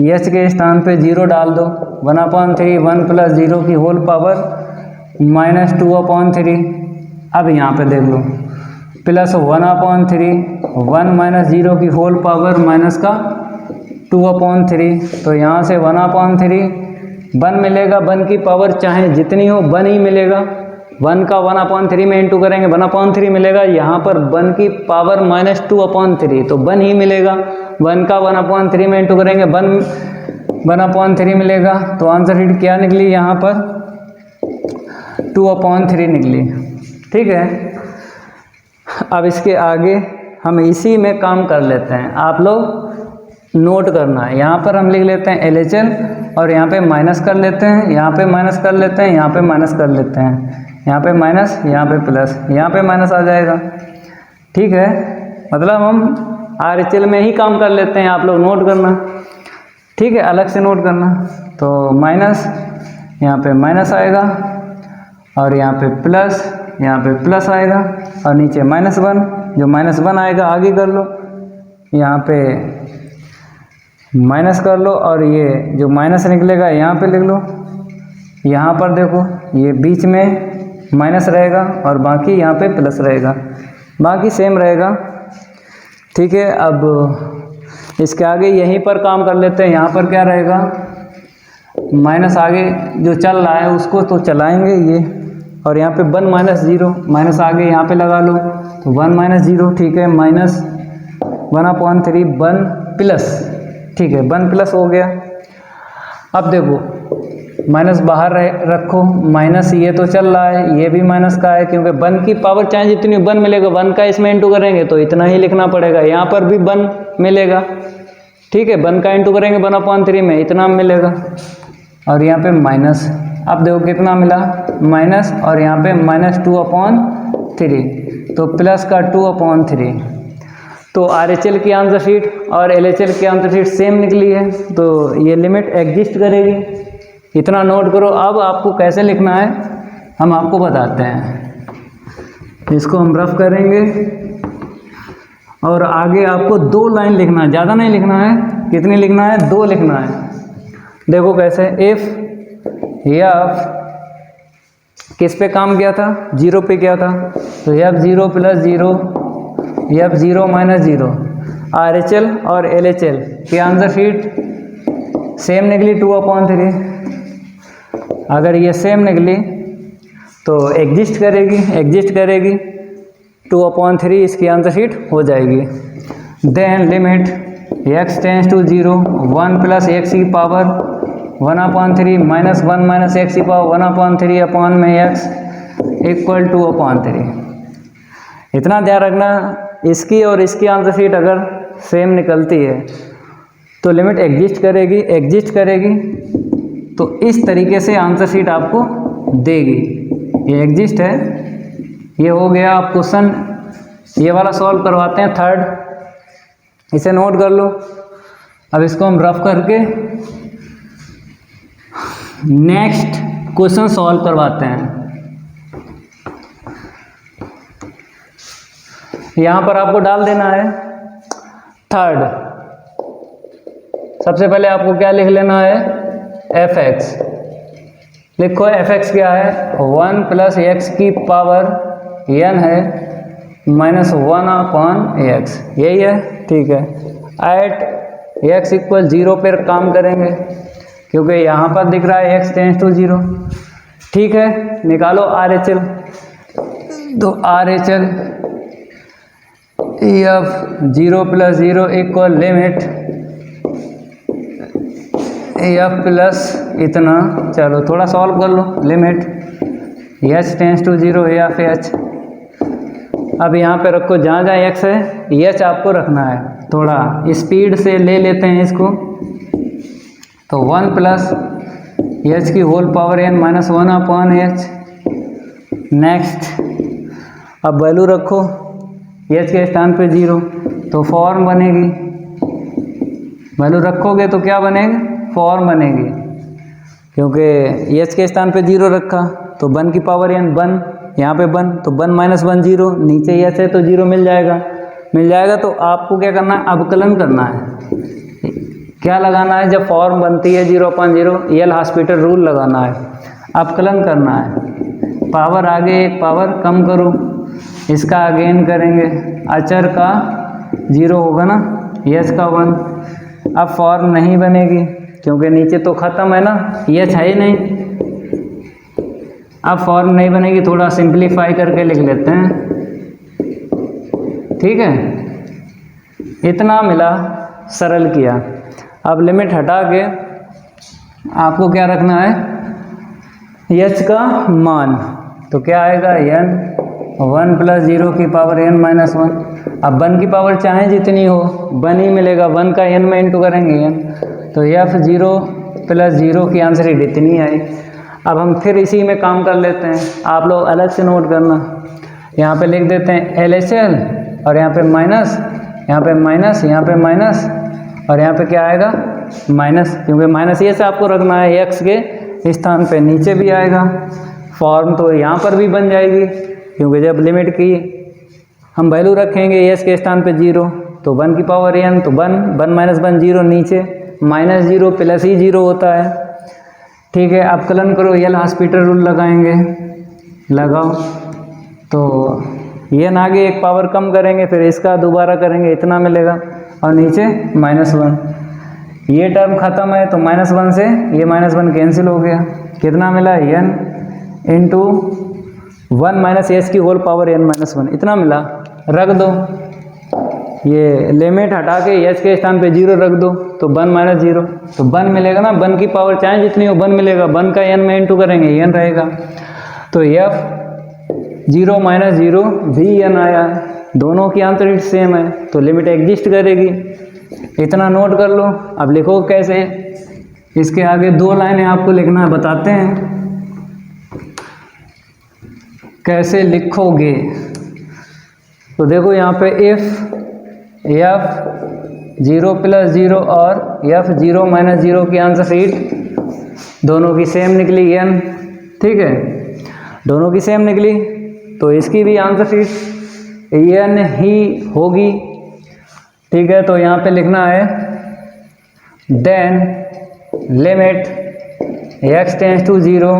एच के स्थान पे 0 डाल दो। 1/3 1 प्लस 0 की होल पावर -2/3। अब यहाँ पे देख लो प्लस 1/3 1 माइनस 0 की होल पावर माइनस का 2/3। तो यहाँ से 1/3 1 मिलेगा, 1 की पावर चाहे जितनी हो 1 ही मिलेगा। 1 का 1/3 में इंटू करेंगे 1/3 मिलेगा। यहाँ पर 1 की पावर -2/3, तो 1 ही मिलेगा। 1 का 1/3 में इंटू करेंगे 1/3 मिलेगा। तो आंसर शीट क्या निकली, यहाँ पर 2/3 निकली। ठीक है, अब इसके आगे हम इसी में काम कर लेते हैं। आप लोग नोट करना है, यहाँ पर हम लिख लेते हैं LHL और यहाँ पे माइनस कर लेते हैं, यहाँ पे माइनस कर लेते हैं, यहाँ पे माइनस कर लेते हैं, यहाँ पे माइनस, यहाँ पे प्लस, यहाँ पे माइनस आ जाएगा। ठीक है, मतलब हम RHL में ही काम कर लेते हैं, आप लोग नोट करना। ठीक है, अलग से नोट करना। तो माइनस, यहाँ पे माइनस आएगा और यहाँ पे प्लस, यहाँ पे प्लस आएगा और नीचे -1, जो -1 आएगा आगे कर लो, यहाँ पे माइनस कर लो और ये जो माइनस निकलेगा यहाँ पे लिख लो। यहाँ पर देखो ये बीच में माइनस रहेगा और बाकी यहाँ पे प्लस रहेगा, बाकी सेम रहेगा। ठीक है, अब इसके आगे यहीं पर काम कर लेते हैं। यहाँ पर क्या रहेगा, माइनस आगे जो चल रहा है उसको तो चलाएंगे ये, और यहाँ पे 1 माइनस 0, माइनस आगे यहाँ पे लगा लो तो 1 माइनस 0। ठीक है, -1/3 1 प्लस, ठीक है 1 प्लस हो गया। अब देखो माइनस बाहर रखो, माइनस ये तो चल रहा है, ये भी माइनस का है, क्योंकि 1 की पावर चाहे जितनी 1 मिलेगा, 1 का इसमें इंटू करेंगे तो इतना ही लिखना पड़ेगा। यहाँ पर भी 1 मिलेगा। ठीक है, 1 का इंटू करेंगे 1/3 में इतना मिलेगा और यहाँ पे माइनस। अब देखो कितना मिला, माइनस, और यहाँ पे -2/3, तो प्लस का 2/3। तो RHL की आंसर शीट और LHL की आंसर शीट सेम निकली है, तो ये लिमिट एग्जिस्ट करेगी। इतना नोट करो। अब आपको कैसे लिखना है हम आपको बताते हैं। इसको हम रफ करेंगे और आगे आपको 2 लाइन लिखना है, ज़्यादा नहीं लिखना है। कितनी लिखना है, 2 लिखना है। देखो कैसे, इफ़ किस पे काम किया था, 0 पे किया था, तो F0 + 0 F0 - 0। RHL और LHL की आंसर शीट सेम निकली 2/3। अगर ये सेम निकली तो एग्जिस्ट करेगी 2/3 इसकी आंसर शीट हो जाएगी। Then limit x tends to 0 1 plus x की पावर 1/3 -1 माइनस x की पावर 1/3 अपॉन में x इक्वल 2/3। इतना ध्यान रखना, इसकी और इसकी आंसर शीट अगर सेम निकलती है तो लिमिट एग्जिस्ट करेगी, तो इस तरीके से आंसर शीट आपको देगी। ये एग्जिस्ट है, ये हो गया। आप क्वेश्चन ये वाला सॉल्व करवाते हैं 3rd, इसे नोट कर लो। अब इसको हम रफ करके नेक्स्ट क्वेश्चन सॉल्व करवाते हैं। यहाँ पर आपको डाल देना है 3rd। सबसे पहले आपको क्या लिख लेना है, fx लिखो। fx क्या है, 1 प्लस x की पावर n है -1/x, यही है। ठीक है, एट x = 0 पर काम करेंगे, क्योंकि यहाँ पर दिख रहा है x टेंस टू 0। ठीक है, निकालो RHL। तो RHL F0 + 0 = limit F plus इतना। चलो थोड़ा सॉल्व कर लो। लिमिट एच टेंस टू 0 या फिर एच, अब यहाँ पे रखो जहाँ जहाँ एक्स है एच आपको रखना है। थोड़ा स्पीड से ले लेते हैं इसको, तो 1 प्लस एच की whole power n minus 1 upon h. Next अब वैल्यू रखो एच के स्थान पे 0, तो फॉर्म बनेगी। वैल्यू रखोगे तो क्या बनेगी? फॉर्म बनेगी, क्योंकि एच के स्थान पे 0 रखा तो 1 की पावर n 1, यहाँ पे 1 तो 1 माइनस 1 0, नीचे एच है तो 0 मिल जाएगा। मिल जाएगा तो आपको क्या करना है? अवकलन करना है। क्या लगाना है? जब फॉर्म बनती है 0/0 एल हॉस्पिटल रूल लगाना है, अवकलन करना है। पावर आगे एक पावर कम करो, इसका अगेन करेंगे। अचर का 0 होगा ना, एच का 1। अब फॉर्म नहीं बनेगी क्योंकि नीचे तो ख़त्म है ना, एच है ही नहीं। अब फॉर्म नहीं बनेगी, थोड़ा सिंप्लीफाई करके लिख लेते हैं। ठीक है, इतना मिला, सरल किया। अब लिमिट हटा के आपको क्या रखना है? एच का मान, तो क्या आएगा? n 1 प्लस 0 की पावर n माइनस 1। अब 1 की पावर चाहे जितनी हो 1 ही मिलेगा, 1 का n में इंटू करेंगे n, तो f 0 प्लस 0 की आंसर शीट इतनी आई। अब हम फिर इसी में काम कर लेते हैं, आप लोग अलग से नोट करना। यहाँ पे लिख देते हैं LHL, और यहाँ पे माइनस, यहाँ पे माइनस, यहाँ पे माइनस, और यहाँ पे क्या आएगा? माइनस, क्योंकि माइनस ये से आपको रखना है x के स्थान पे, नीचे भी आएगा। फॉर्म तो यहाँ पर भी बन जाएगी, क्योंकि जब लिमिट की हम वैल्यू रखेंगे एच के स्थान पे 0, तो 1 की पावर n, तो 1 माइनस 1 0, नीचे माइनस 0 प्लस ही 0 होता है। ठीक है, अवकलन करो, एल हॉस्पिटल रूल लगाएंगे, लगाओ, तो n आगे एक पावर कम करेंगे, फिर इसका दोबारा करेंगे, इतना मिलेगा, और नीचे -1। ये टर्म ख़त्म है तो -1 से ये -1 कैंसिल हो गया। कितना मिला? n इंटू 1 माइनस एच की होल पावर n माइनस 1, इतना मिला। रख दो, ये लिमिट हटा के एच के स्थान पे 0 रख दो, तो 1 माइनस 0, तो 1 मिलेगा ना। 1 की पावर चाहे जितनी हो 1 मिलेगा, 1 का n में इंटू करेंगे, n रहेगा। तो f 0 माइनस 0 भी n आया है, दोनों की आंसर शीट सेम है, तो लिमिट एग्जिस्ट करेगी। इतना नोट कर लो। अब लिखो कैसे, इसके आगे 2 लाइनें आपको लिखना है, बताते हैं कैसे लिखोगे। तो देखो यहाँ पे f 0 प्लस 0 और f 0 माइनस 0 की आंसर शीट दोनों की सेम निकली n। ठीक है, दोनों की सेम निकली, तो इसकी भी आंसर शीट n ही होगी। ठीक है, तो यहाँ पे लिखना है then limit x tends to 0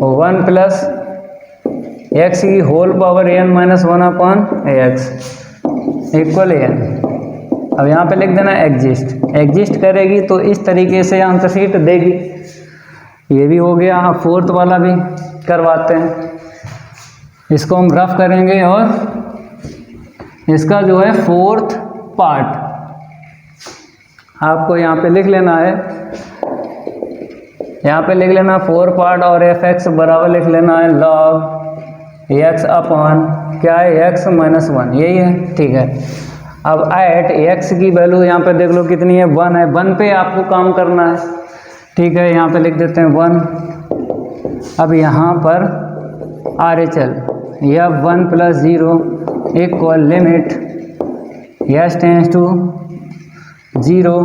1 plus x की whole power n minus 1 upon x equal n। अब यहाँ पे लिख देना एग्जिस्ट। एग्जिस्ट करेगी तो इस तरीके से आंसर शीट देगी। ये भी हो गया। अब फोर्थ वाला भी करवाते हैं, इसको हम रफ करेंगे, और इसका जो है फोर्थ पार्ट आपको यहाँ पे लिख लेना है। यहाँ पे लिख लेना 4 पार्ट, और f(x) बराबर लिख लेना है log x अपॉन क्या है? x माइनस 1, यही है। ठीक है, अब एट x की वैल्यू यहाँ पे देख लो कितनी है? 1 है। 1 पे आपको काम करना है। ठीक है, यहाँ पे लिख देते हैं 1। अब यहाँ पर RHL या 1 plus 0 equal limit h tends to 0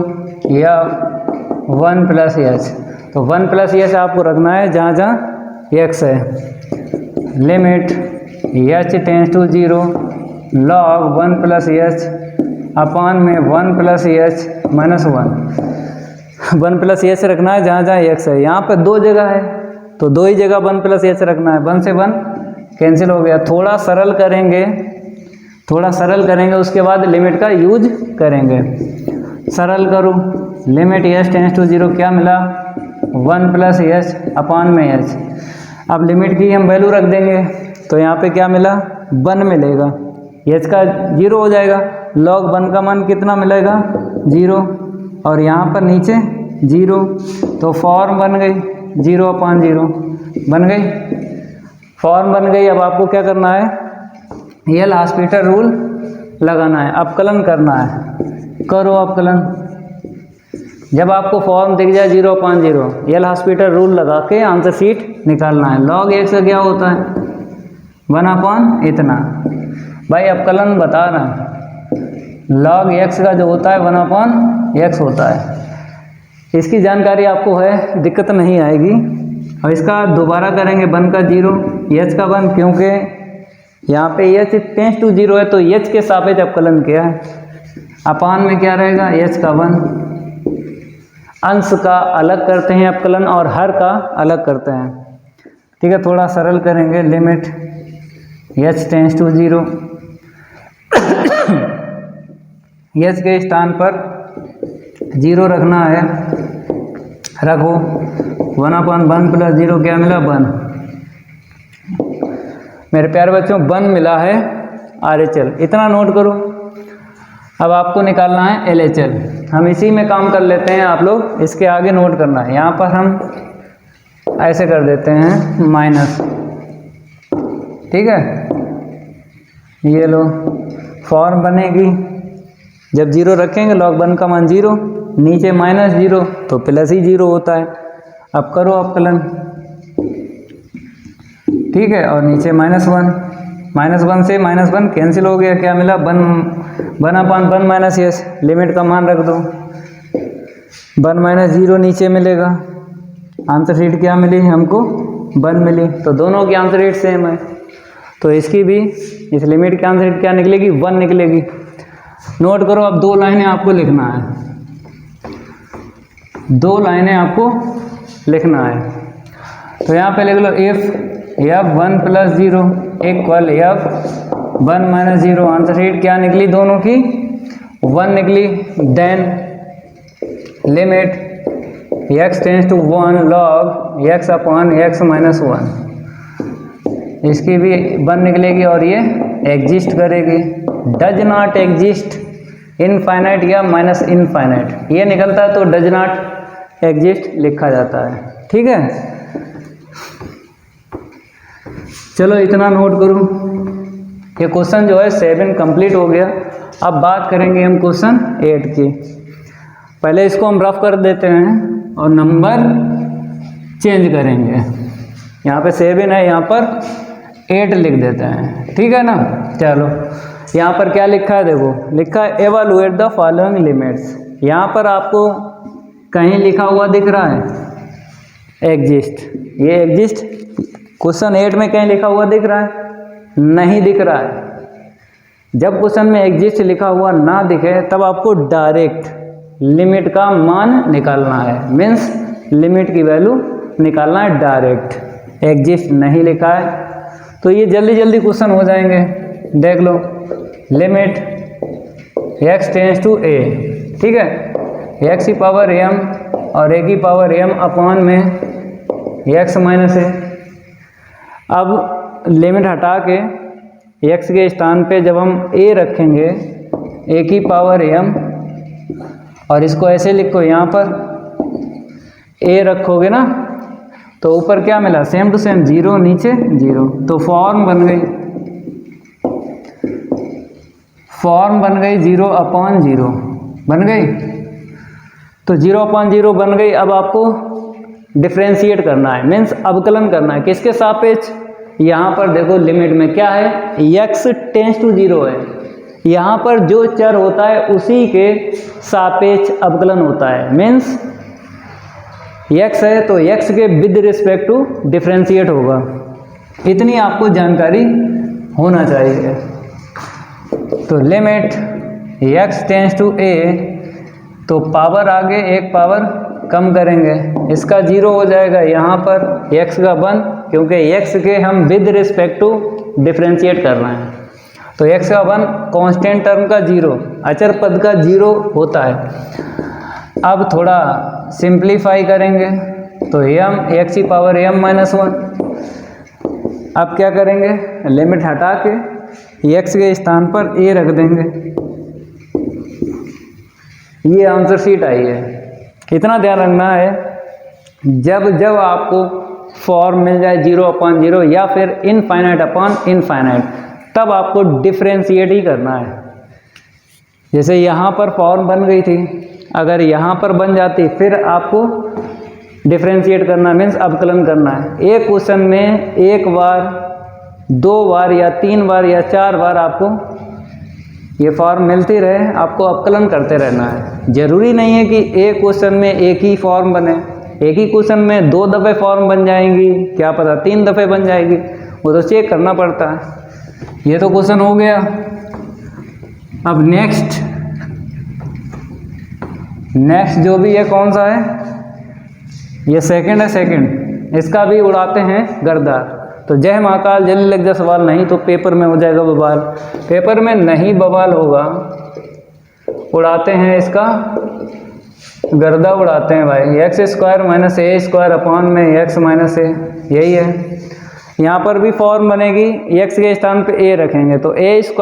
या 1 प्लस एच। तो 1 प्लस एच आपको रखना है जहाँ जहाँ x है। Limit h tends to 0 log 1 plus h upon में 1 plus h minus 1। 1 plus h रखना है जहाँ जहाँ x है। यहाँ पर 2 जगह है तो 2 ही जगह 1 प्लस एच रखना है। 1 से 1 कैंसिल हो गया। थोड़ा सरल करेंगे, थोड़ा सरल करेंगे, उसके बाद लिमिट का यूज करेंगे। सरल करो, लिमिट एच टेंस टू 0 क्या मिला? 1 प्लस एच अपॉन में एच। अब लिमिट की हम वैल्यू रख देंगे, तो यहाँ पे क्या मिला? 1 मिलेगा। एच का 0 हो जाएगा, log 1 का मान कितना मिलेगा? 0, और यहाँ पर नीचे 0, तो फॉर्म बन गई 0/0 बन गई, फॉर्म बन गई। अब आपको क्या करना है, एल हॉस्पिटल रूल लगाना है, अवकलन करना है। करो अवकलन। जब आपको फॉर्म दिख जाए 0/0, एल हॉस्पिटल रूल लगा के आंसर शीट निकालना है। लॉग एक्स का क्या होता है, 1/, इतना। भाई अवकलन बता रहा है, लॉग एक्स का जो होता है 1/x होता है। इसकी जानकारी आपको है, दिक्कत नहीं आएगी। और इसका दोबारा करेंगे 1 का 0, h का 1, क्योंकि यहाँ पे h टेंस टू 0 है, तो h के सापेक्ष अवकलन किया है। अपान में क्या रहेगा, h का 1। अंश का अलग करते हैं अवकलन और हर का अलग करते हैं। ठीक है, थोड़ा सरल करेंगे। Limit h tends to 0, h के स्थान पर 0 रखना है, रखो। 1/1 + 0 क्या मिला, 1। मेरे प्यारे बच्चों 1 मिला है RHL, इतना नोट करो। अब आपको निकालना है LHL। हम इसी में काम कर लेते हैं, आप लोग इसके आगे नोट करना है। यहाँ पर हम ऐसे कर देते हैं माइनस, ठीक है। ये लो, फॉर्म बनेगी। जब 0 रखेंगे log 1 का मान 0, नीचे -0 तो प्लस ही 0 होता है। अब करो अवकलन, ठीक है। और नीचे -1, -1 से -1 कैंसिल हो गया, क्या मिला, 1/1 - s। लिमिट का मान रख दो, 1 - 0 नीचे मिलेगा। आंसर शीट क्या मिली हमको, 1 मिली। तो दोनों की आंसर शीट सेम है, तो इसकी भी, इस लिमिट की आंसर शीट क्या निकलेगी, 1 निकलेगी। नोट करो। अब 2 लाइनें आपको लिखना है, 2 लाइनें आपको लिखना है। तो यहाँ पे लिख लो f(1 + 0) = f(1 - 0)। आंसर शीट क्या निकली, दोनों की 1 निकली। Then limit x tends to 1 log x/x - 1, इसकी भी 1 निकलेगी और ये एग्जिस्ट करेगी। डज नॉट एग्जिस्ट इनफाइनाइट या माइनस इनफाइनाइट, ये निकलता है तो डज नॉट एग्जिस्ट लिखा जाता है। ठीक है, चलो इतना नोट करो। ये क्वेश्चन जो है 7 कंप्लीट हो गया। अब बात करेंगे हम क्वेश्चन 8 की। पहले इसको हम रफ कर देते हैं और नंबर चेंज करेंगे। यहाँ पे 7 है, यहाँ पर 8 लिख देते हैं, ठीक है ना। चलो यहाँ पर क्या लिखा है, देखो लिखा है एवैल्यूएट द फॉलोइंग लिमिट्स। यहाँ पर आपको कहीं लिखा हुआ दिख रहा है एग्जिस्ट, ये एग्जिस्ट क्वेश्चन 8 में कहीं लिखा हुआ दिख रहा है, नहीं दिख रहा है। जब क्वेश्चन में एग्जिस्ट लिखा हुआ ना दिखे तब आपको डायरेक्ट लिमिट का मान निकालना है, मीन्स लिमिट की वैल्यू निकालना है डायरेक्ट। एग्जिस्ट नहीं लिखा है तो ये जल्दी जल्दी क्वेश्चन हो जाएंगे। देख लो, limit x tends to a, ठीक है, x की पावर m और a की पावर m अपॉन में x माइनस a। अब लिमिट हटा के x के स्थान पे जब हम a रखेंगे, a की पावर m, और इसको ऐसे लिखो, यहाँ पर a रखोगे ना तो ऊपर क्या मिला, सेम टू सेम 0, नीचे 0, तो फॉर्म बन गई, फॉर्म बन गई 0/0 बन गई। तो 0/0 बन गई। अब आपको डिफ्रेंशिएट करना है, मीन्स अवकलन करना है। किसके सापेक्ष, यहाँ पर देखो लिमिट में क्या है, x टेंस टू 0 है, यहाँ पर जो चर होता है उसी के सापेक्ष अवकलन होता है। मीन्स x है तो x के विद रिस्पेक्ट टू डिफ्रेंशिएट होगा। इतनी आपको जानकारी होना चाहिए। तो limit x tends to a, तो पावर आगे एक पावर कम करेंगे, इसका 0 हो जाएगा, यहाँ पर x का 1, क्योंकि x के हम विद रिस्पेक्ट टू डिफ्रेंशिएट कर रहे हैं। तो x का 1 कांस्टेंट टर्म का 0, अचर पद का 0 होता है। अब थोड़ा सिंप्लीफाई करेंगे तो m x की पावर m माइनस 1। अब क्या करेंगे, लिमिट हटा के x के स्थान पर a रख देंगे। ये आंसर शीट आई है, इतना ध्यान रखना है, जब जब आपको फॉर्म मिल जाए 0/0 या फिर इनफाइनाइट अपॉन इनफाइनाइट, तब आपको डिफ्रेंशिएट ही करना है। जैसे यहाँ पर फॉर्म बन गई थी, अगर यहाँ पर बन जाती फिर आपको डिफ्रेंशिएट करना मीन्स अवकलन करना है। एक क्वेश्चन में एक बार, दो बार या तीन बार या चार बार आपको ये फॉर्म मिलती रहे, आपको अवकलन करते रहना है। ज़रूरी नहीं है कि एक क्वेश्चन में एक ही फॉर्म बने, एक ही क्वेश्चन में 2 दफ़े फॉर्म बन जाएंगी, क्या पता 3 दफ़े बन जाएगी, वो तो चेक करना पड़ता है। ये तो क्वेश्चन हो गया। अब नेक्स्ट जो भी है कौन सा है, ये सेकंड है। सेकंड इसका भी उड़ाते हैं गर्दा। तो जय महाकाल जल्दी लग जा सवाल, नहीं तो पेपर में हो जाएगा बवाल। पेपर में नहीं बवाल होगा, उड़ाते हैं इसका गर्दा उड़ाते हैं भाई। x² - a² अपॉन में x - a, यही है। यहाँ पर भी फॉर्म बनेगी, x के स्थान पे a रखेंगे तो a² -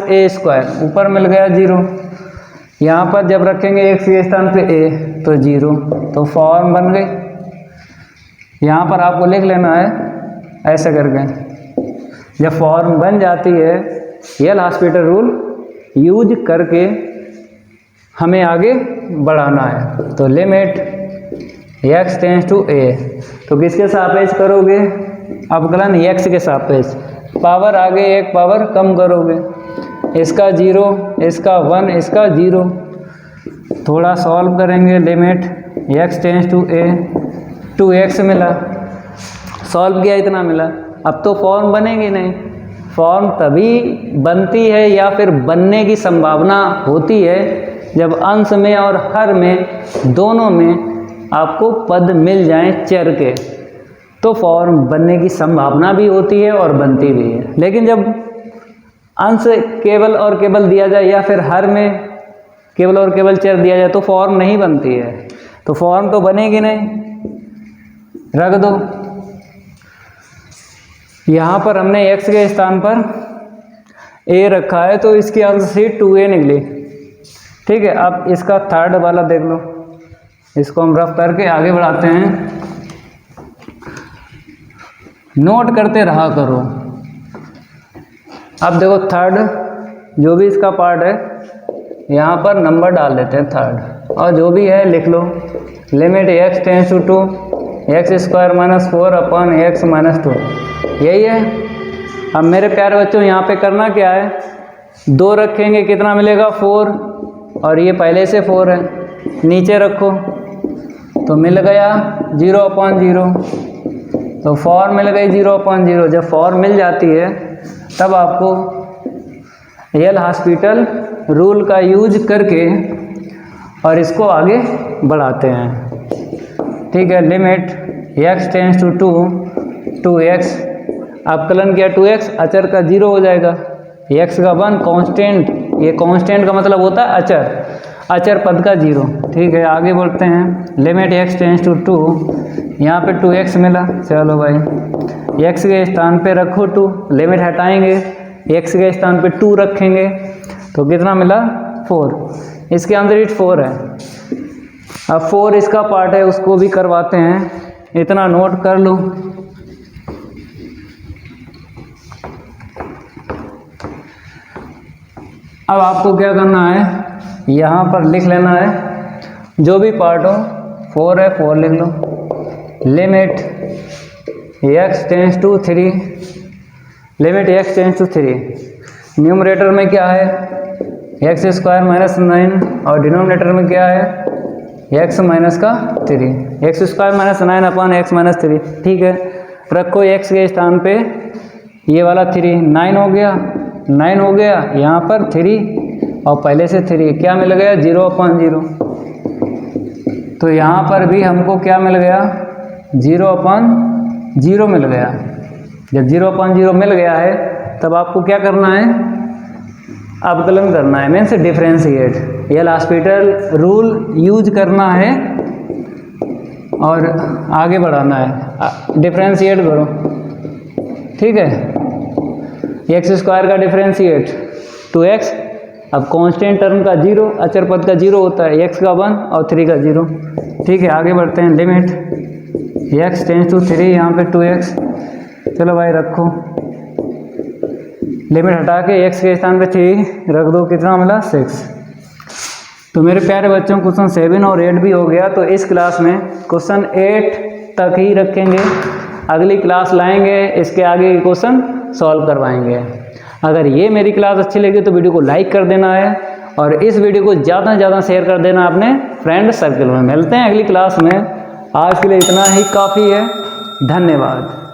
a², ऊपर मिल गया 0। यहाँ पर जब रखेंगे x के स्थान पे a तो 0, तो फॉर्म बन गई। यहाँ पर आपको लिख लेना है ऐसे करके। जब फॉर्म बन जाती है, एल हॉस्पिटल रूल यूज करके हमें आगे बढ़ाना है। तो limit x tends to a, तो किसके सापेक्ष करोगे, अवकलन x के सापेक्ष। पावर आगे एक पावर कम करोगे, इसका 0, इसका 1, इसका 0। थोड़ा सॉल्व करेंगे, limit x tends to a, 2x मिला, सॉल्व किया इतना मिला। अब तो फॉर्म बनेगी नहीं, फॉर्म तभी बनती है या फिर बनने की संभावना होती है जब अंश में और हर में दोनों में आपको पद मिल जाएं चर के, तो फॉर्म बनने की संभावना भी होती है और बनती भी है। लेकिन जब अंश केवल और केवल दिया जाए या फिर हर में केवल और केवल चर दिया जाए तो फॉर्म नहीं बनती है। तो फॉर्म तो बनेगी नहीं, रख दो। यहाँ पर हमने x के स्थान पर a रखा है तो इसकी अंश सी 2a निकली। ठीक है, अब इसका थर्ड वाला देख लो, इसको हम रफ करके आगे बढ़ाते हैं। नोट करते रहा करो। अब देखो थर्ड जो भी इसका पार्ट है, यहाँ पर नंबर डाल देते हैं थर्ड, और जो भी है लिख लो। Limit x tends to 2, x² - 4 upon x - 2, यही है। अब मेरे प्यारे बच्चों यहाँ पे करना क्या है, 2 रखेंगे कितना मिलेगा 4, और ये पहले से 4 है, नीचे रखो तो मिल गया 0/0, तो फॉर्म मिल गई 0/0। जब फॉर्म मिल जाती है तब आपको एल हॉस्पिटल रूल का यूज करके और इसको आगे बढ़ाते हैं। ठीक है, limit x tends to 2, 2x, अवकलन किया 2x, अचर का 0 हो जाएगा, x का 1 कांस्टेंट, ये कांस्टेंट का मतलब होता है अचर, अचर पद का 0। ठीक है, आगे बढ़ते हैं। लिमिट x टेंस टू 2, यहाँ पे 2x मिला, चलो भाई x के स्थान पे रखो 2, लिमिट हटाएंगे, x के स्थान पे 2 रखेंगे तो कितना मिला 4, इसके अंदर 4 है। अब 4 इसका पार्ट है, उसको भी करवाते हैं, इतना नोट कर लो। अब आपको क्या करना है, यहाँ पर लिख लेना है जो भी पार्ट हो, 4 है 4 लिख लो। Limit x tends to 3, limit x tends to 3, numerator में क्या है x² - 9 और डिनोमिनेटर में क्या है x - 3, x² - 9 अपॉन x - 3। ठीक है, रखो x के स्थान पे ये वाला 3, 9 हो गया, 9 हो गया, यहाँ पर 3 और पहले से 3, क्या मिल गया 0/0। तो यहाँ पर भी हमको क्या मिल गया 0/0 मिल गया। जब 0/0 मिल गया है तब आपको क्या करना है, अवकलन करना है, means differentiate. L hospital rule use करना है और आगे बढ़ाना है, डिफ्रेंशिएट करो। ठीक है, x² का डिफ्रेंशिएट 2x, अब कांस्टेंट टर्म का 0, अचर पद का 0 होता है, x का 1 और 3 का 0। ठीक है, आगे बढ़ते हैं। लिमिट x टेंस टू 3, यहाँ पे 2x। चलो भाई रखो, लिमिट हटा के x के स्थान पे 3 रख दो, कितना मिला 6। तो मेरे प्यारे बच्चों क्वेश्चन 7 और 8 भी हो गया। तो इस क्लास में क्वेश्चन 8 तक ही रखेंगे, अगली क्लास लाएंगे इसके आगे के क्वेश्चन सॉल्व करवाएंगे। अगर ये मेरी क्लास अच्छी लगी तो वीडियो को लाइक कर देना है और इस वीडियो को ज़्यादा से ज़्यादा शेयर कर देना अपने फ्रेंड सर्कल में। मिलते हैं अगली क्लास में, आज के लिए इतना ही काफ़ी है। धन्यवाद।